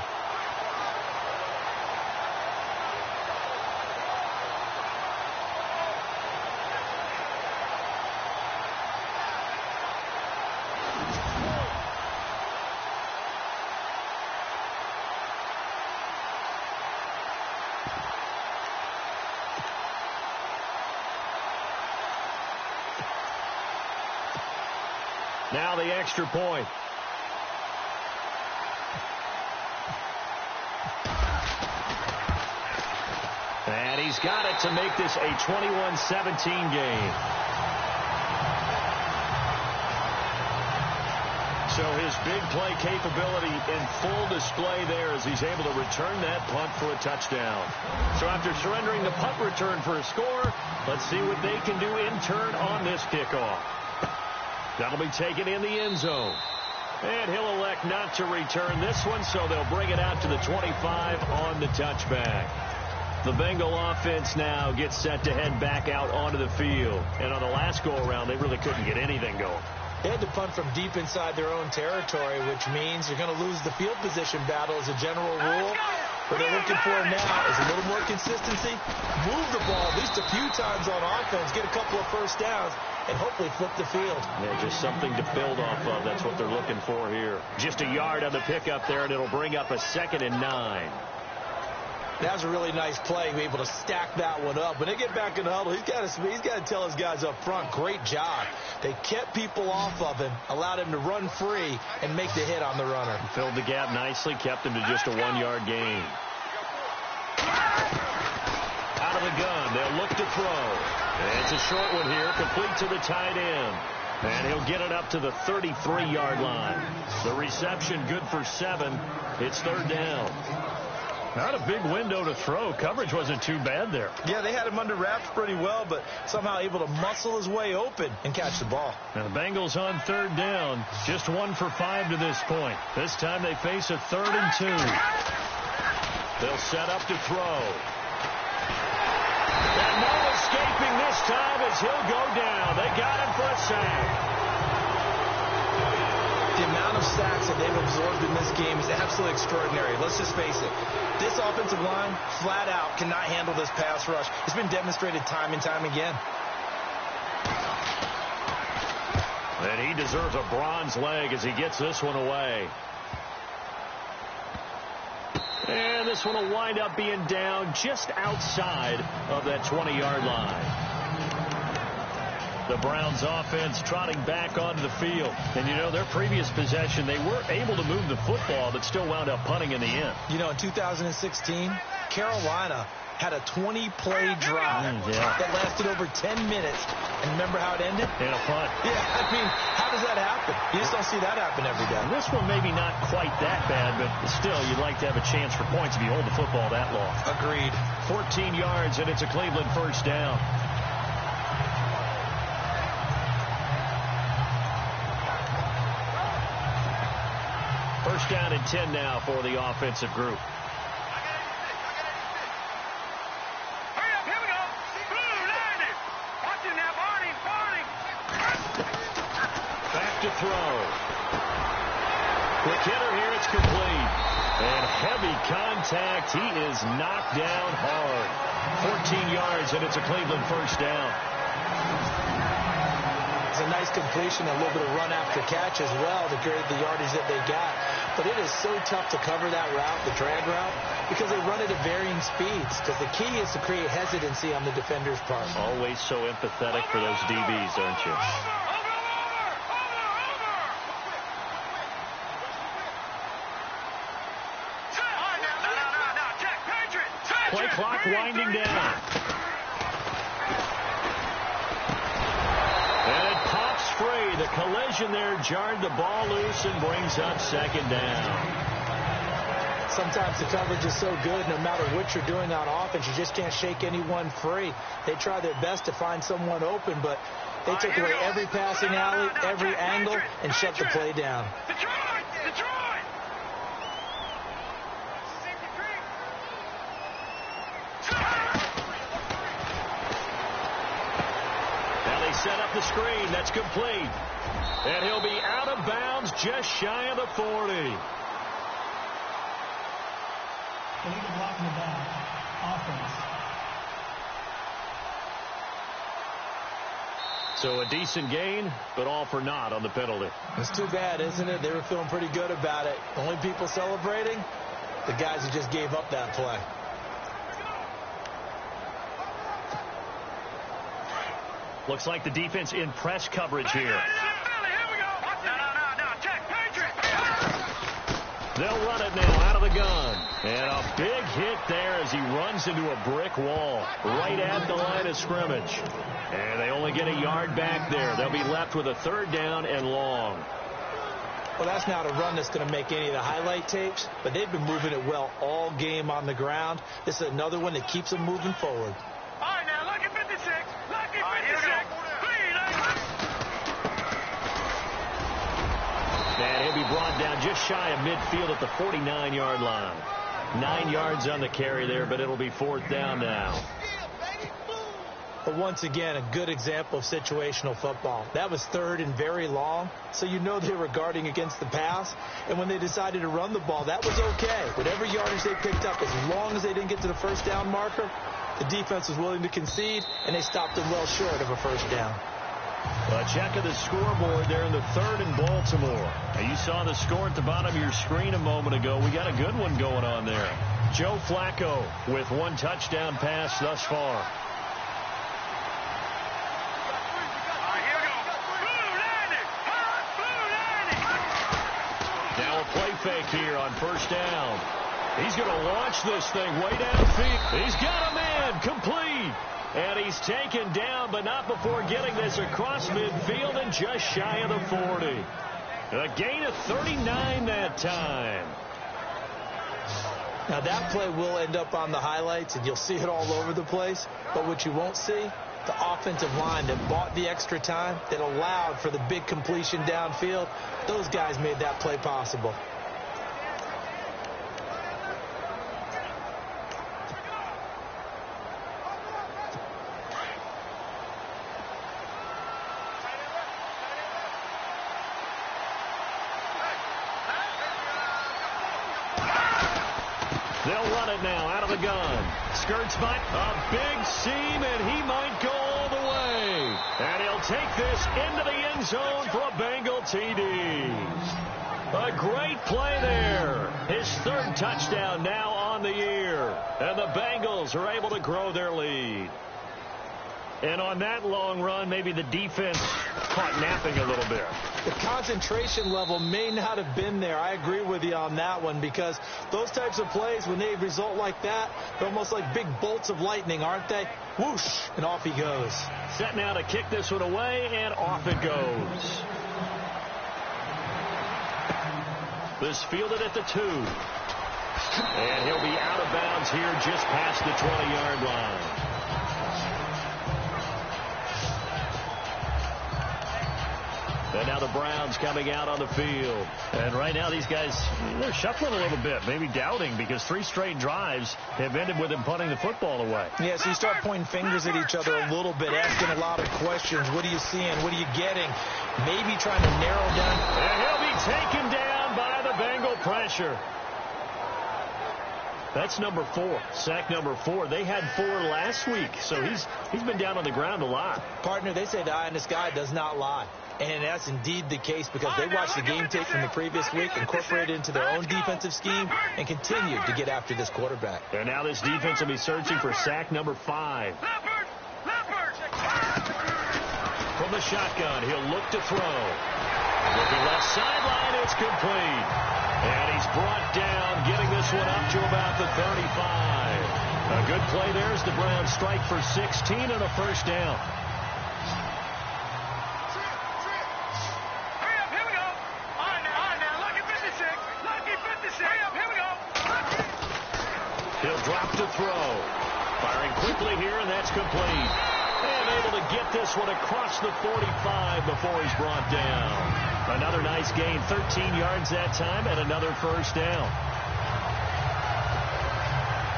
Now the extra point. And he's got it to make this a 21-17 game. So his big play capability in full display there as he's able to return that punt for a touchdown. So after surrendering the punt return for a score, let's see what they can do in turn on this kickoff. That'll be taken in the end zone. And he'll elect not to return this one, so they'll bring it out to the 25 on the touchback. The Bengal offense now gets set to head back out onto the field. And on the last go-around, they really couldn't get anything going. They had to punt from deep inside their own territory, which means you're going to lose the field position battle as a general rule. What they're looking for now is a little more consistency, move the ball at least a few times on offense, get a couple of first downs, and hopefully flip the field. Yeah, just something to build off of. That's what they're looking for here. Just a yard on the pickup there, and it'll bring up a 2nd and 9. That was a really nice play, be able to stack that one up. When they get back in the huddle, he's got to tell his guys up front, great job. They kept people off of him, allowed him to run free and make the hit on the runner. Filled the gap nicely, kept him to just a 1-yard gain. Out of the gun, they'll look to throw. And it's a short one here, complete to the tight end. And he'll get it up to the 33-yard line. The reception good for 7. It's 3rd down. Not a big window to throw. Coverage wasn't too bad there. Yeah, they had him under wraps pretty well, but somehow able to muscle his way open and catch the ball. Now the Bengals on 3rd down. Just 1 for 5 to this point. This time they face a 3rd and 2. They'll set up to throw. And no escaping this time as he'll go down. They got him for a sack. The amount of sacks that they've absorbed in this game is absolutely extraordinary. Let's just face it. This offensive line, flat out, cannot handle this pass rush. It's been demonstrated time and time again. And he deserves a bronze leg as he gets this one away. And this one will wind up being down just outside of that 20-yard line. The Browns offense trotting back onto the field. And, you know, their previous possession, they were able to move the football, but still wound up punting in the end. You know, in 2016, Carolina had a 20-play drive that lasted over 10 minutes. And remember how it ended? In a punt. Yeah, I mean, how does that happen? You just don't see that happen every day. This one maybe not quite that bad, but still, you'd like to have a chance for points if you hold the football that long. Agreed. 14 yards, and it's a Cleveland 1st down. First down and 10 now for the offensive group. Hurry up, here we go. Blue, line it. Watch it now, Barney. Back to throw. Quick hitter here, it's complete. And heavy contact, he is knocked down hard. 14 yards, and it's a Cleveland 1st down. It's a nice completion, a little bit of run after catch as well to create the yardage that they got. But it is so tough to cover that route, the drag route, because they run it at varying speeds. Because the key is to create hesitancy on the defender's part. Always so empathetic for those DBs, aren't you? Play clock winding down. And it pops free. The collision there jarred the ball loose and brings up 2nd down. Sometimes the coverage is so good, no matter what you're doing on offense, you just can't shake anyone free. They try their best to find someone open, but they took away every passing alley, every angle, and shut the play down. Set up the screen. That's complete. And he'll be out of bounds just shy of the 40. Illegal block in the back. Offense. So a decent gain, but all for naught on the penalty. It's too bad, isn't it? They were feeling pretty good about it. Only people celebrating, the guys who just gave up that play. Looks like the defense in press coverage here. They'll run it now out of the gun. And a big hit there as he runs into a brick wall right at the line of scrimmage. And they only get a yard back there. They'll be left with a 3rd down and long. Well, that's not a run that's going to make any of the highlight tapes, but they've been moving it well all game on the ground. This is another one that keeps them moving forward. All right, now, lucky 56. Lucky 56. And he'll be brought down just shy of midfield at the 49-yard line. 9 yards on the carry there, but it'll be 4th down now. But once again, a good example of situational football. That was 3rd and very long, so you know they were guarding against the pass. And when they decided to run the ball, that was okay. Whatever yardage they picked up, as long as they didn't get to the 1st down marker, the defense was willing to concede, and they stopped them well short of a 1st down. A check of the scoreboard there in the 3rd in Baltimore. Now, you saw the score at the bottom of your screen a moment ago. We got a good one going on there. Joe Flacco with 1 touchdown pass thus far. Now a play fake here on 1st down. He's going to launch this thing way downfield. He's got a man complete. And he's taken down, but not before getting this across midfield and just shy of the 40. A gain of 39 that time. Now, that play will end up on the highlights, and you'll see it all over the place. But what you won't see, the offensive line that bought the extra time, that allowed for the big completion downfield, those guys made that play possible. They'll run it now out of the gun. Skirts by a big seam, and he might go all the way. And he'll take this into the end zone for a Bengal TD. A great play there. His third touchdown now on the year. And the Bengals are able to grow their lead. And on that long run, maybe the defense caught napping a little bit. The concentration level may not have been there. I agree with you on that one, because those types of plays, when they result like that, they're almost like big bolts of lightning, aren't they? Whoosh, and off he goes. Set now to kick this one away, and off it goes. This fielded at the 2. And he'll be out of bounds here just past the 20-yard line. And now the Browns coming out on the field. And right now these guys, they're shuffling a little bit, maybe doubting, because 3 straight drives have ended with them punting the football away. Yeah, so you start pointing fingers at each other a little bit, asking a lot of questions. What are you seeing? What are you getting? Maybe trying to narrow down. And he'll be taken down by the Bengal pressure. That's number 4, sack number 4. They had 4 last week, so he's been down on the ground a lot. Partner, they say the eye in the sky does not lie. And that's indeed the case, because they watched the game tape from the previous week, incorporated it into their own defensive scheme, and continued to get after this quarterback. And now this defense will be searching for sack number 5. From the shotgun, he'll look to throw. Looking left sideline, it's complete. And he's brought down, getting this one up to about the 35. A good play there as the Browns strike for 16 and a first down. He'll drop to throw. Firing quickly here, and that's complete. And able to get this one across the 45 before he's brought down. Another nice gain, 13 yards that time, and another first down.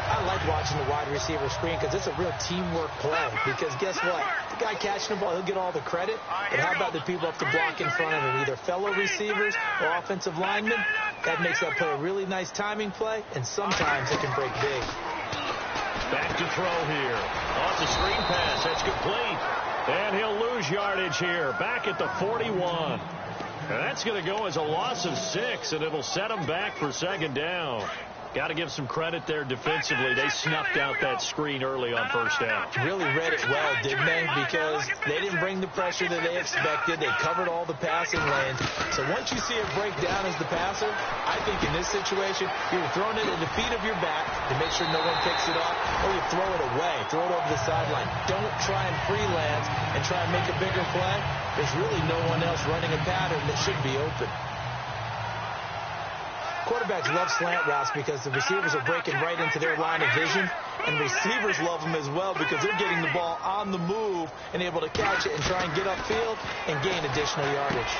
I like watching the wide receiver screen, because it's a real teamwork play. Because guess what? The guy catching the ball, he'll get all the credit. But how about the people up to block in front of him, either fellow receivers or offensive linemen? That makes that play a really nice timing play, and sometimes it can break big. Back to throw here. Off the screen pass. That's complete. And he'll lose yardage here. Back at the 41. And that's going to go as a loss of 6, and it'll set him back for second down. Got to give some credit there defensively. They snuffed out that screen early on first down. Really read it well, didn't they? Because they didn't bring the pressure that they expected. They covered all the passing lanes. So once you see it break down as the passer, I think in this situation, you're throwing it at the feet of your back to make sure no one picks it up, or you throw it away, throw it over the sideline. Don't try and freelance and try and make a bigger play. There's really no one else running a pattern that should be open. Quarterbacks love slant routes because the receivers are breaking right into their line of vision, and receivers love them as well because they're getting the ball on the move and able to catch it and try and get upfield and gain additional yardage.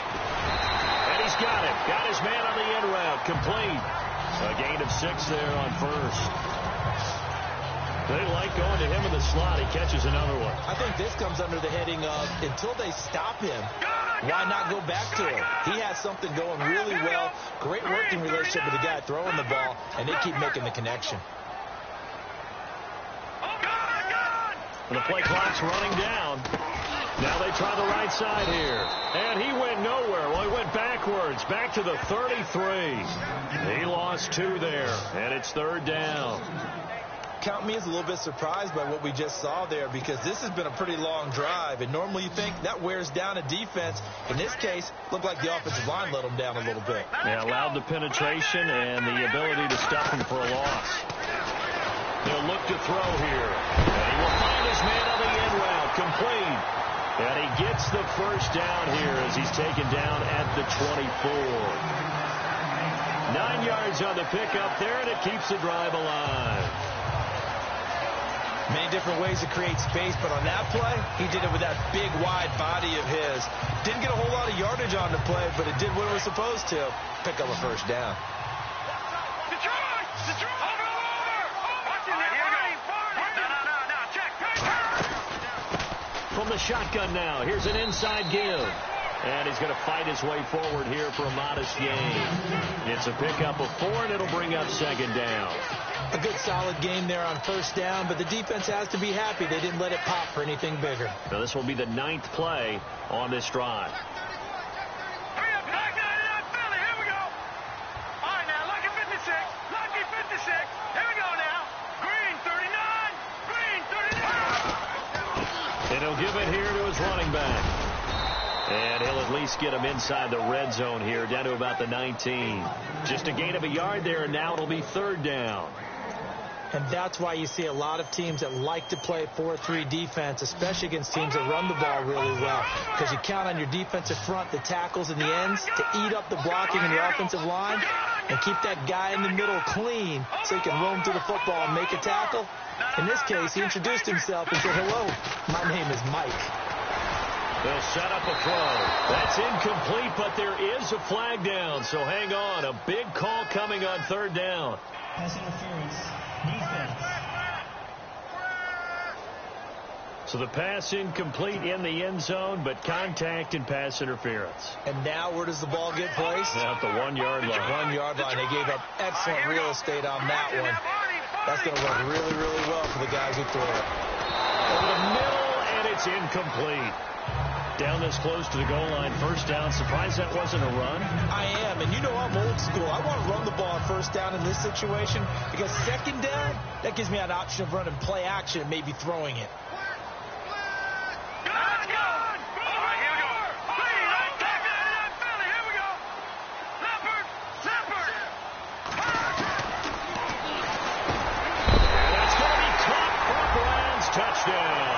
And he's got it. Got his man on the in route. Complete. A gain of 6 there on first. They like going to him in the slot. He catches another one. I think this comes under the heading of, until they stop him, why not go back to him? He has something going really well. Great working relationship with the guy throwing the ball, and they keep making the connection. And the play clock's running down. Now they try the right side here. And he went nowhere. Well, he went backwards, back to the 33. He lost 2 there, and it's third down. Count me as a little bit surprised by what we just saw there, because this has been a pretty long drive, and normally you think that wears down a defense. In this case, looked like the offensive line let them down a little bit. They allowed the penetration and the ability to stuff him for a loss. They'll look to throw here. And he will find his man on the in route. Complete. And he gets the first down here as he's taken down at the 24. 9 yards on the pickup there, and it keeps the drive alive. Many different ways to create space, but on that play, he did it with that big, wide body of his. Didn't get a whole lot of yardage on the play, but it did what it was supposed to. Pick up a first down. From the shotgun now, here's an inside give. And he's going to fight his way forward here for a modest gain. It's a pickup of 4, and it'll bring up second down. A good solid game there on first down, but the defense has to be happy they didn't let it pop for anything bigger. Now this will be the 9th play on this drive. And he'll give it here to his running back. And he'll at least get him inside the red zone here, down to about the 19. Just a gain of a yard there, and now it'll be third down. And that's why you see a lot of teams that like to play 4-3 defense, especially against teams that run the ball really well, because you count on your defensive front, the tackles and the ends, to eat up the blocking in your offensive line and keep that guy in the middle clean so he can roam through the football and make a tackle. In this case, he introduced himself and said, "Hello, my name is Mike." They'll set up a throw. That's incomplete, but there is a flag down, so hang on. A big call coming on third down. Pass interference. Defense. So the pass incomplete in the end zone, but contact and pass interference. And now where does the ball get placed? At the 1 yard line. 1 yard line. They gave up excellent real estate on that one. That's going to work really, really well for the guys who throw it. Over the middle, and it's incomplete. Down this close to the goal line, first down. Surprised that wasn't a run? I am, and you know I'm old school. I want to run the ball on first down in this situation because second down, that gives me an option of running play action and maybe throwing it. And that's going to be caught for a Browns touchdown.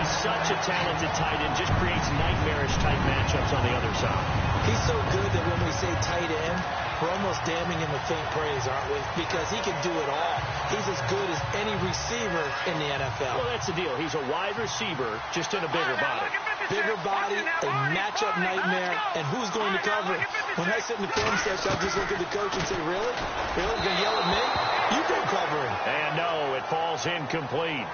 Such a talented tight end, just creates nightmarish type matchups on the other side. He's so good that when we say tight end, we're almost damning him with faint praise, aren't we? Because he can do it all. He's as good as any receiver in the NFL. Well, that's the deal. He's a wide receiver, just in a bigger body. Bigger body, a matchup nightmare, and who's going to cover? When I sit in the film session, I'll just look at the coach and say, really? Really? You're going to yell at me? You go covering. And no, it falls incomplete.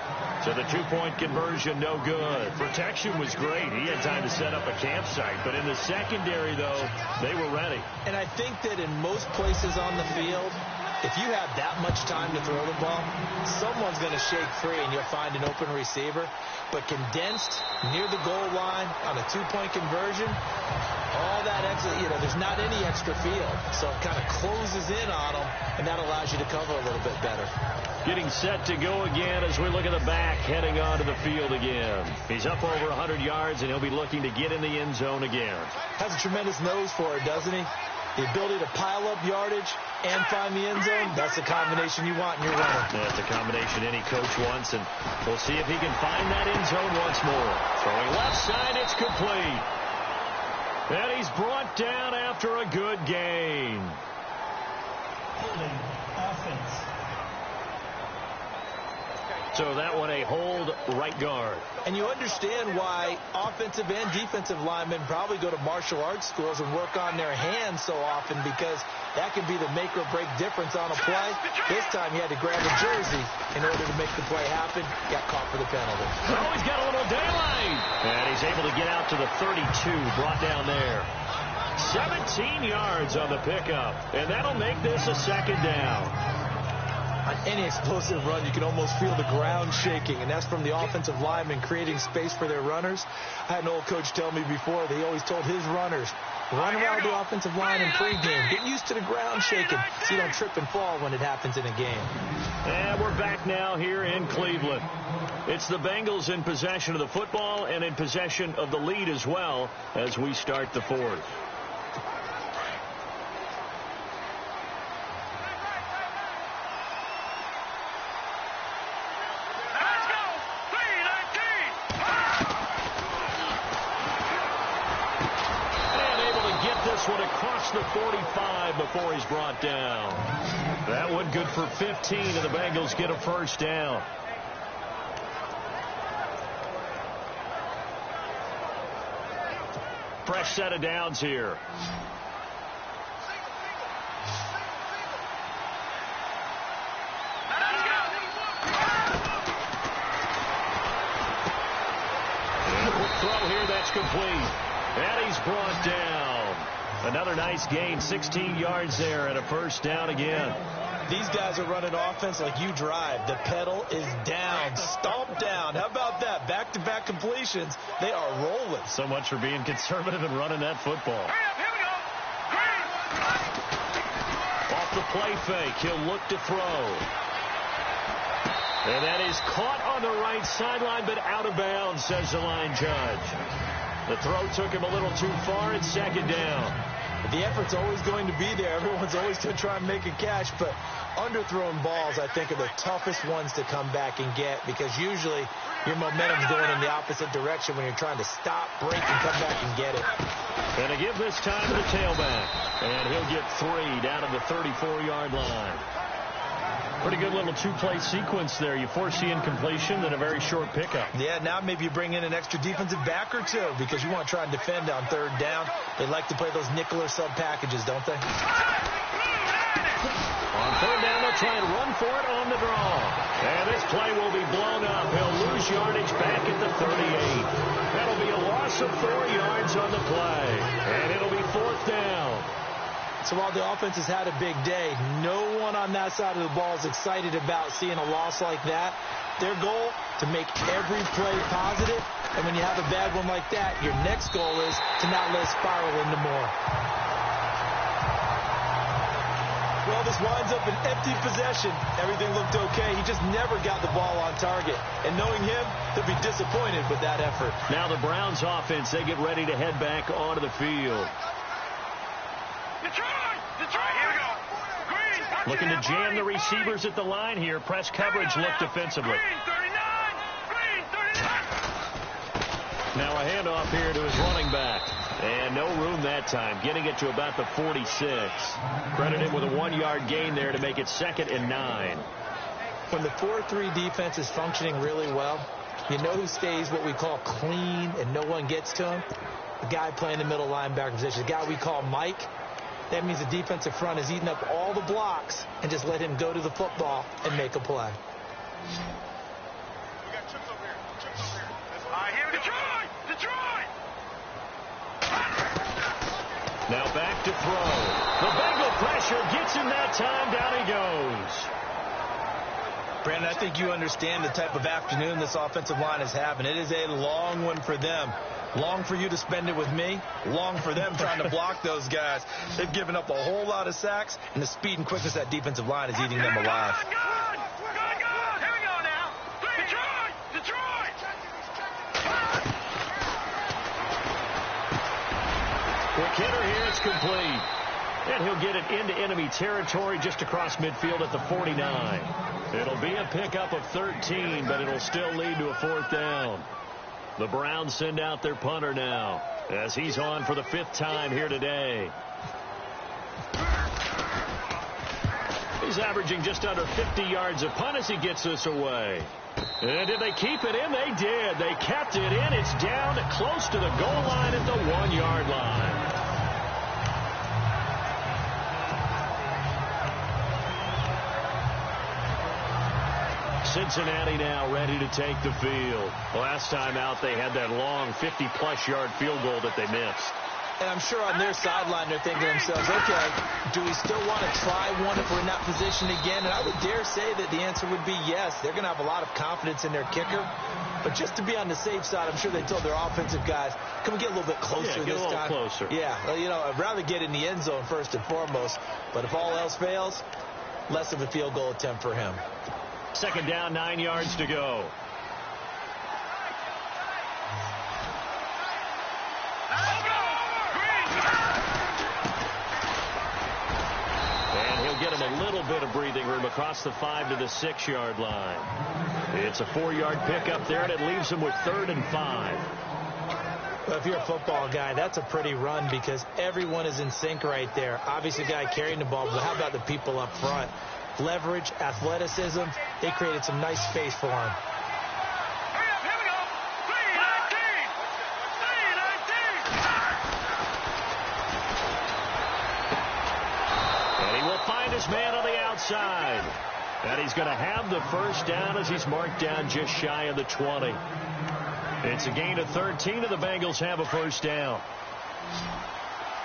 So the two-point conversion, no good. Protection was great. He had time to set up a campsite. But in the secondary, though, they were ready. And I think that in most places on the field, if you have that much time to throw the ball, someone's going to shake free and you'll find an open receiver. But condensed near the goal line on a two-point conversion, all that extra, there's not any extra field. So it kind of closes in on them, and that allows you to cover a little bit better. Getting set to go again as we look at the back, heading onto the field again. He's up over 100 yards, and he'll be looking to get in the end zone again. Has a tremendous nose for it, doesn't he? The ability to pile up yardage and find the end zone, that's the combination you want in your runner. That's a combination any coach wants, and we'll see if he can find that end zone once more. Throwing left side, it's complete. And he's brought down after a good gain. Holding. Offense. So that one a hold right guard. And you understand why offensive and defensive linemen probably go to martial arts schools and work on their hands so often, because that can be the make or break difference on a play. This time he had to grab a jersey in order to make the play happen. Got caught for the penalty. Oh, he's got a little daylight. And he's able to get out to the 32, brought down there. 17 yards on the pickup, and that'll make this a second down. On any explosive run, you can almost feel the ground shaking, and that's from the offensive linemen creating space for their runners. I had an old coach tell me before, they always told his runners, run around the offensive line in pregame. Get used to the ground shaking so you don't trip and fall when it happens in a game. And we're back now here in Cleveland. It's the Bengals in possession of the football and in possession of the lead as well as we start the fourth. past the 45 before he's brought down. That one good for 15, and the Bengals get a first down. Fresh set of downs here. Throw here, that's complete. And he's brought down. Another nice gain, 16 yards there, and a first down again. These guys are running offense like you drive. The pedal is down, stomp down. How about that? Back-to-back completions. They are rolling. So much for being conservative and running that football. Off the play fake, he'll look to throw. And that is caught on the right sideline, but out of bounds, says the line judge. The throw took him a little too far. It's second down. The effort's always going to be there. Everyone's always going to try and make a catch, but underthrown balls, I think, are the toughest ones to come back and get, because usually your momentum's going in the opposite direction when you're trying to stop, break, and come back and get it. And to give this time to the tailback. And he'll get 3 down at the 34-yard line. Pretty good little two-play sequence there. You force the incompletion, then a very short pickup. Yeah, now maybe you bring in an extra defensive back or two because you want to try and defend on third down. They like to play those nickel or sub packages, don't they? On third down, they'll try and run for it on the draw. And this play will be blown up. He'll lose yardage back at the 38. That'll be a loss of 4 yards on the play. And it'll be fourth down. So while the offense has had a big day, no one on that side of the ball is excited about seeing a loss like that. Their goal, to make every play positive. And when you have a bad one like that, your next goal is to not let it spiral into more. Well, this winds up an empty possession. Everything looked okay. He just never got the ball on target. And knowing him, they'll be disappointed with that effort. Now the Browns offense, they get ready to head back onto the field. Looking to jam the receivers at the line here. Press coverage look defensively. Now a handoff here to his running back. And no room that time. Getting it to about the 46. Credit him with a 1-yard gain there to make it 2nd and 9. When the 4-3 defense is functioning really well, you know who stays what we call clean and no one gets to him? The guy playing the middle linebacker position. The guy we call Mike. That means the defensive front is eating up all the blocks and just let him go to the football and make a play. We got chips over here. Chips over here. All right, here we go. Detroit! Now back to throw. The Bengal pressure gets him that time. Down he goes. Brandon, I think you understand the type of afternoon this offensive line is having. It is a long one for them. Long for you to spend it with me. Long for them trying to block those guys. They've given up a whole lot of sacks, and the speed and quickness of that defensive line is eating them alive. Good. Here we go now. Detroit! Quick hitter here. It's complete. And he'll get it into enemy territory just across midfield at the 49. It'll be a pickup of 13, but it'll still lead to a 4th down. The Browns send out their punter now as he's on for the 5th time here today. He's averaging just under 50 yards a punt as he gets this away. And did they keep it in? They did. They kept it in. It's down close to the goal line at the 1-yard line. Cincinnati now ready to take the field. Last time out, they had that long 50-plus yard field goal that they missed. And I'm sure on their sideline they're thinking to themselves, okay, do we still want to try one if we're in that position again? And I would dare say that the answer would be yes. They're going to have a lot of confidence in their kicker. But just to be on the safe side, I'm sure they told their offensive guys, can we get a little bit closer this time? Get a little closer. Yeah, you know, I'd rather get in the end zone first and foremost. But if all else fails, less of a field goal attempt for him. 2nd down, 9 yards to go. And he'll get him a little bit of breathing room across the 5 to the 6-yard line. It's a 4-yard pickup there, and it leaves him with 3rd and 5. Well, if you're a football guy, that's a pretty run because everyone is in sync right there. Obviously, the guy carrying the ball, but how about the people up front? Leverage, athleticism, they created some nice space for him. Man on the outside. And he's going to have the first down as he's marked down just shy of the 20. It's a gain of 13, and the Bengals have a first down.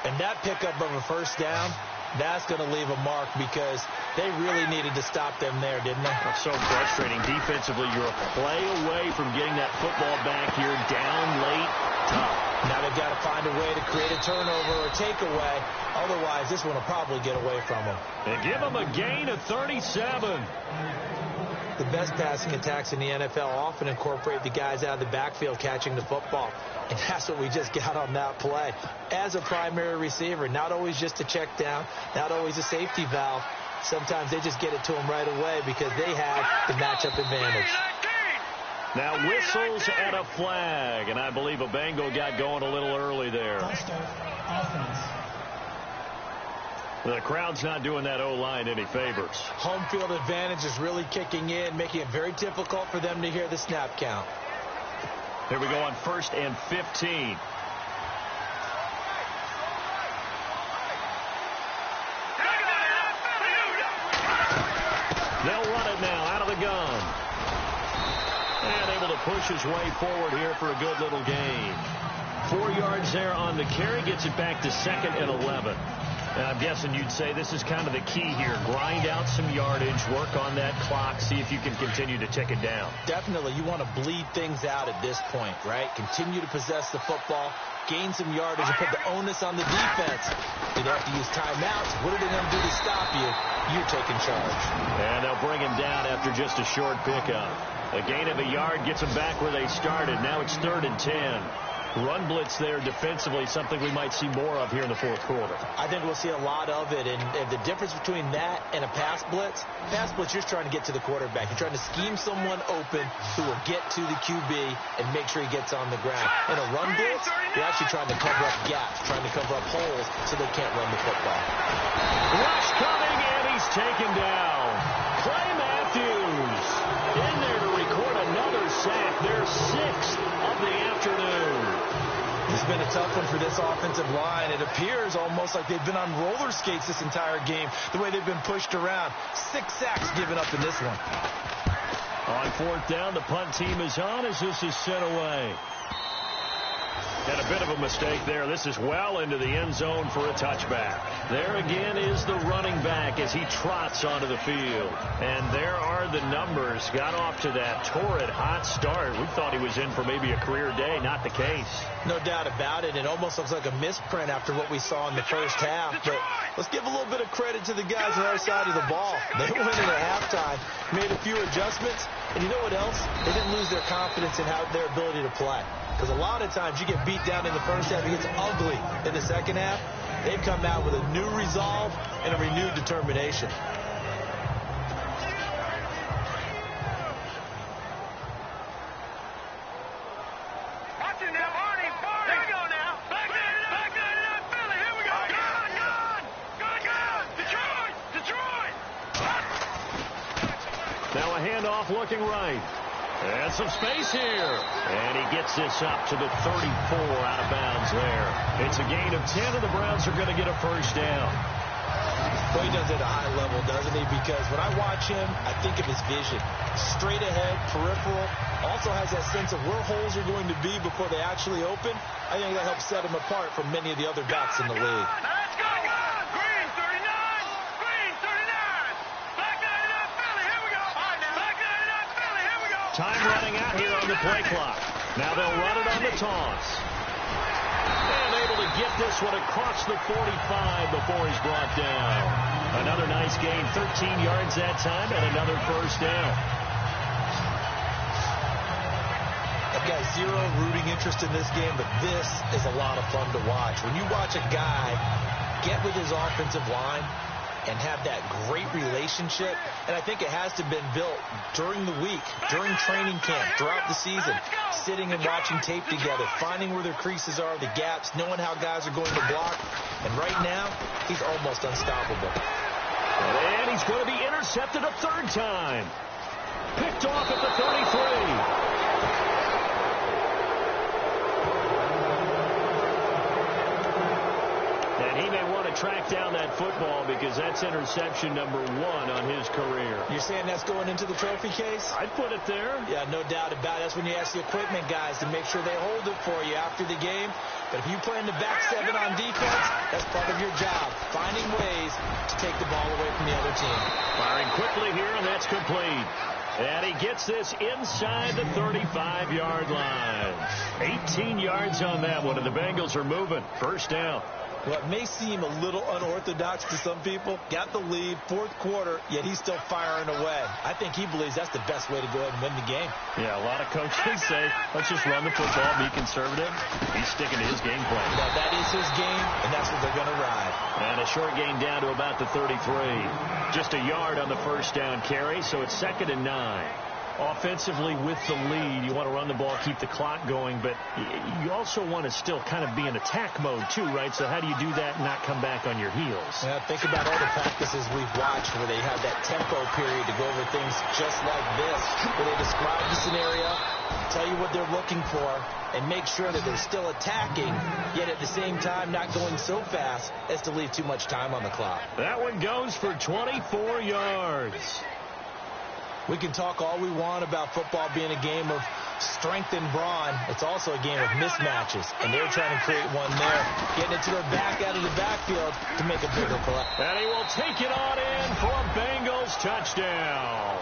And that pickup of a first down, that's going to leave a mark because they really needed to stop them there, didn't they? That's so frustrating. Defensively, you're a play away from getting that football back here down late. Tough. Now they've got to find a way to create a turnover or takeaway. Otherwise, this one will probably get away from them. They give them a gain of 37. The best passing attacks in the NFL often incorporate the guys out of the backfield catching the football. And that's what we just got on that play. As a primary receiver, not always just a check down, not always a safety valve. Sometimes they just get it to them right away because they have the matchup advantage. Now whistles and a flag, and I believe a Bengal got going a little early there. Offense. The crowd's not doing that O-line any favors. Home field advantage is really kicking in, making it very difficult for them to hear the snap count. Here we go on 1st and 15. They'll run it now out of the gun. And able to push his way forward here for a good little gain. 4 yards there on the carry, gets it back to 2nd and 11. And I'm guessing you'd say this is kind of the key here. Grind out some yardage, work on that clock, see if you can continue to tick it down. Definitely. You want to bleed things out at this point, right? Continue to possess the football, gain some yardage, and put the onus on the defense. They'd have to use timeouts. What are they going to do to stop you? You're taking charge. And they'll bring him down after just a short pickup. A gain of a yard gets them back where they started. Now it's 3rd and 10. Run blitz there defensively, something we might see more of here in the 4th quarter. I think we'll see a lot of it, and the difference between that and a pass blitz, you're just trying to get to the quarterback. You're trying to scheme someone open who will get to the QB and make sure he gets on the ground. In a run blitz, you're actually trying to cover up gaps, trying to cover up holes so they can't run the football. Rush coming, and he's taken down. Clay Matthews in there to record another sack. Their 6th of the afternoon. It's been a tough one for this offensive line. It appears almost like they've been on roller skates this entire game, the way they've been pushed around. 6 sacks given up in this one. On 4th down, the punt team is on as this is sent away. And a bit of a mistake there. This is well into the end zone for a touchback. There again is the running back as he trots onto the field. And there are the numbers. Got off to that torrid hot start. We thought he was in for maybe a career day. Not the case. No doubt about it. It almost looks like a misprint after what we saw in the first half. But let's give a little bit of credit to the guys on the other side of the ball. They went in at halftime, made a few adjustments. And you know what else? They didn't lose their confidence in their ability to play. Because a lot of times you get beat down in the first half, it gets ugly in the second half. They've come out with a new resolve and a renewed determination. Watch it now, Barney. Here we go now. Back in, Philly. Here we go. Gone. Detroit. Now a handoff looking right. And some space here. And he gets this up to the 34 out of bounds there. It's a gain of 10, and the Browns are going to get a first down. Well, he does it at a high level, doesn't he? Because when I watch him, I think of his vision. Straight ahead, peripheral. Also has that sense of where holes are going to be before they actually open. I think that helps set him apart from many of the other backs in the league. Let's go. Green 39. Back 99, Philly. Here we go. All right, now. Back 99, Philly. Here we go. Time running out here on the play clock. Now they'll run it on the toss. And able to get this one across the 45 before he's brought down. Another nice gain, 13 yards that time, and another first down. I've got zero rooting interest in this game, but this is a lot of fun to watch. When you watch a guy get with his offensive line, and have that great relationship. And I think it has to have been built during the week, during training camp, throughout the season, sitting and watching tape together, finding where their creases are, the gaps, knowing how guys are going to block. And right now, he's almost unstoppable. And he's going to be intercepted a third time. Picked off at the 33. He may want to track down that football because that's interception number 1 on his career. You're saying that's going into the trophy case? I'd put it there. Yeah, no doubt about it. That's when you ask the equipment guys to make sure they hold it for you after the game. But if you play in the back 7 on defense, that's part of your job, finding ways to take the ball away from the other team. Firing quickly here, and that's complete. And he gets this inside the 35-yard line. 18 yards on that one, and the Bengals are moving. First down. What may seem a little unorthodox to some people, got the lead, fourth quarter, yet he's still firing away. I think he believes that's the best way to go ahead and win the game. Yeah, a lot of coaches say, let's just run the football, be conservative. He's sticking to his game plan. Now, that is his game, and that's what they're going to ride. And a short gain down to about the 33. Just a yard on the first down carry, so it's 2nd and 9. Offensively with the lead, you want to run the ball, keep the clock going, but you also want to still kind of be in attack mode too, right? So how do you do that and not come back on your heels? Yeah, think about all the practices we've watched where they have that tempo period to go over things just like this, where they describe the scenario, tell you what they're looking for, and make sure that they're still attacking, yet at the same time not going so fast as to leave too much time on the clock. That one goes for 24 yards. We can talk all we want about football being a game of strength and brawn. It's also a game of mismatches, and they're trying to create one there, getting it to their back out of the backfield to make a bigger play. And he will take it on in for a Bengals touchdown.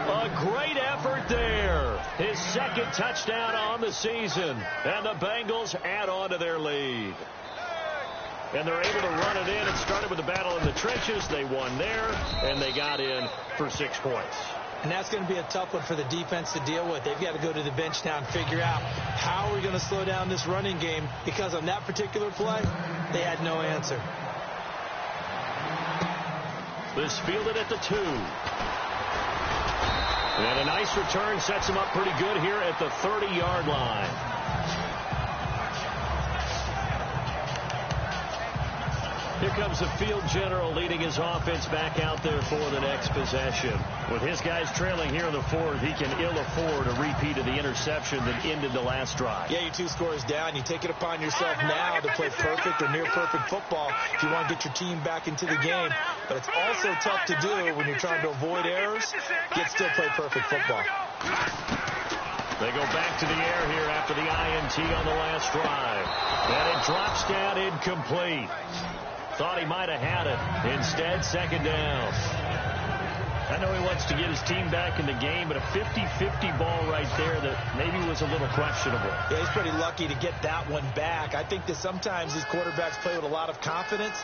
A great effort there. His 2nd touchdown on the season, and the Bengals add on to their lead. And they're able to run it in. It started with a battle in the trenches. They won there, and they got in for 6 points. And that's going to be a tough one for the defense to deal with. They've got to go to the bench now and figure out how are we going to slow down this running game, because on that particular play, they had no answer. This fielded at the 2. And a nice return sets him up pretty good here at the 30-yard line. Here comes the field general leading his offense back out there for the next possession. With his guys trailing here in the 4th, he can ill afford a repeat of the interception that ended the last drive. Yeah, you're 2 scores down. You take it upon yourself now to play perfect or near perfect football if you want to get your team back into the game. But it's also tough to do when you're trying to avoid errors, yet still play perfect football. They go back to the air here after the INT on the last drive. And it drops down incomplete. Thought he might have had it. Instead, 2nd down. I know he wants to get his team back in the game, but a 50-50 ball right there that maybe was a little questionable. Yeah, he's pretty lucky to get that one back. I think that sometimes these quarterbacks play with a lot of confidence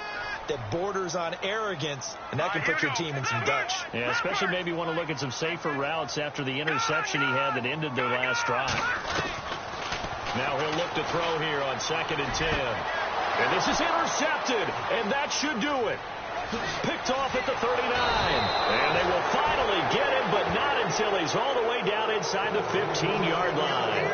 that borders on arrogance, and that can put your team in some Dutch. Yeah, especially maybe want to look at some safer routes after the interception he had that ended their last drive. Now he'll look to throw here on 2nd and 10. And this is intercepted, and that should do it. Picked off at the 39. And they will finally get him, but not until he's all the way down inside the 15-yard line.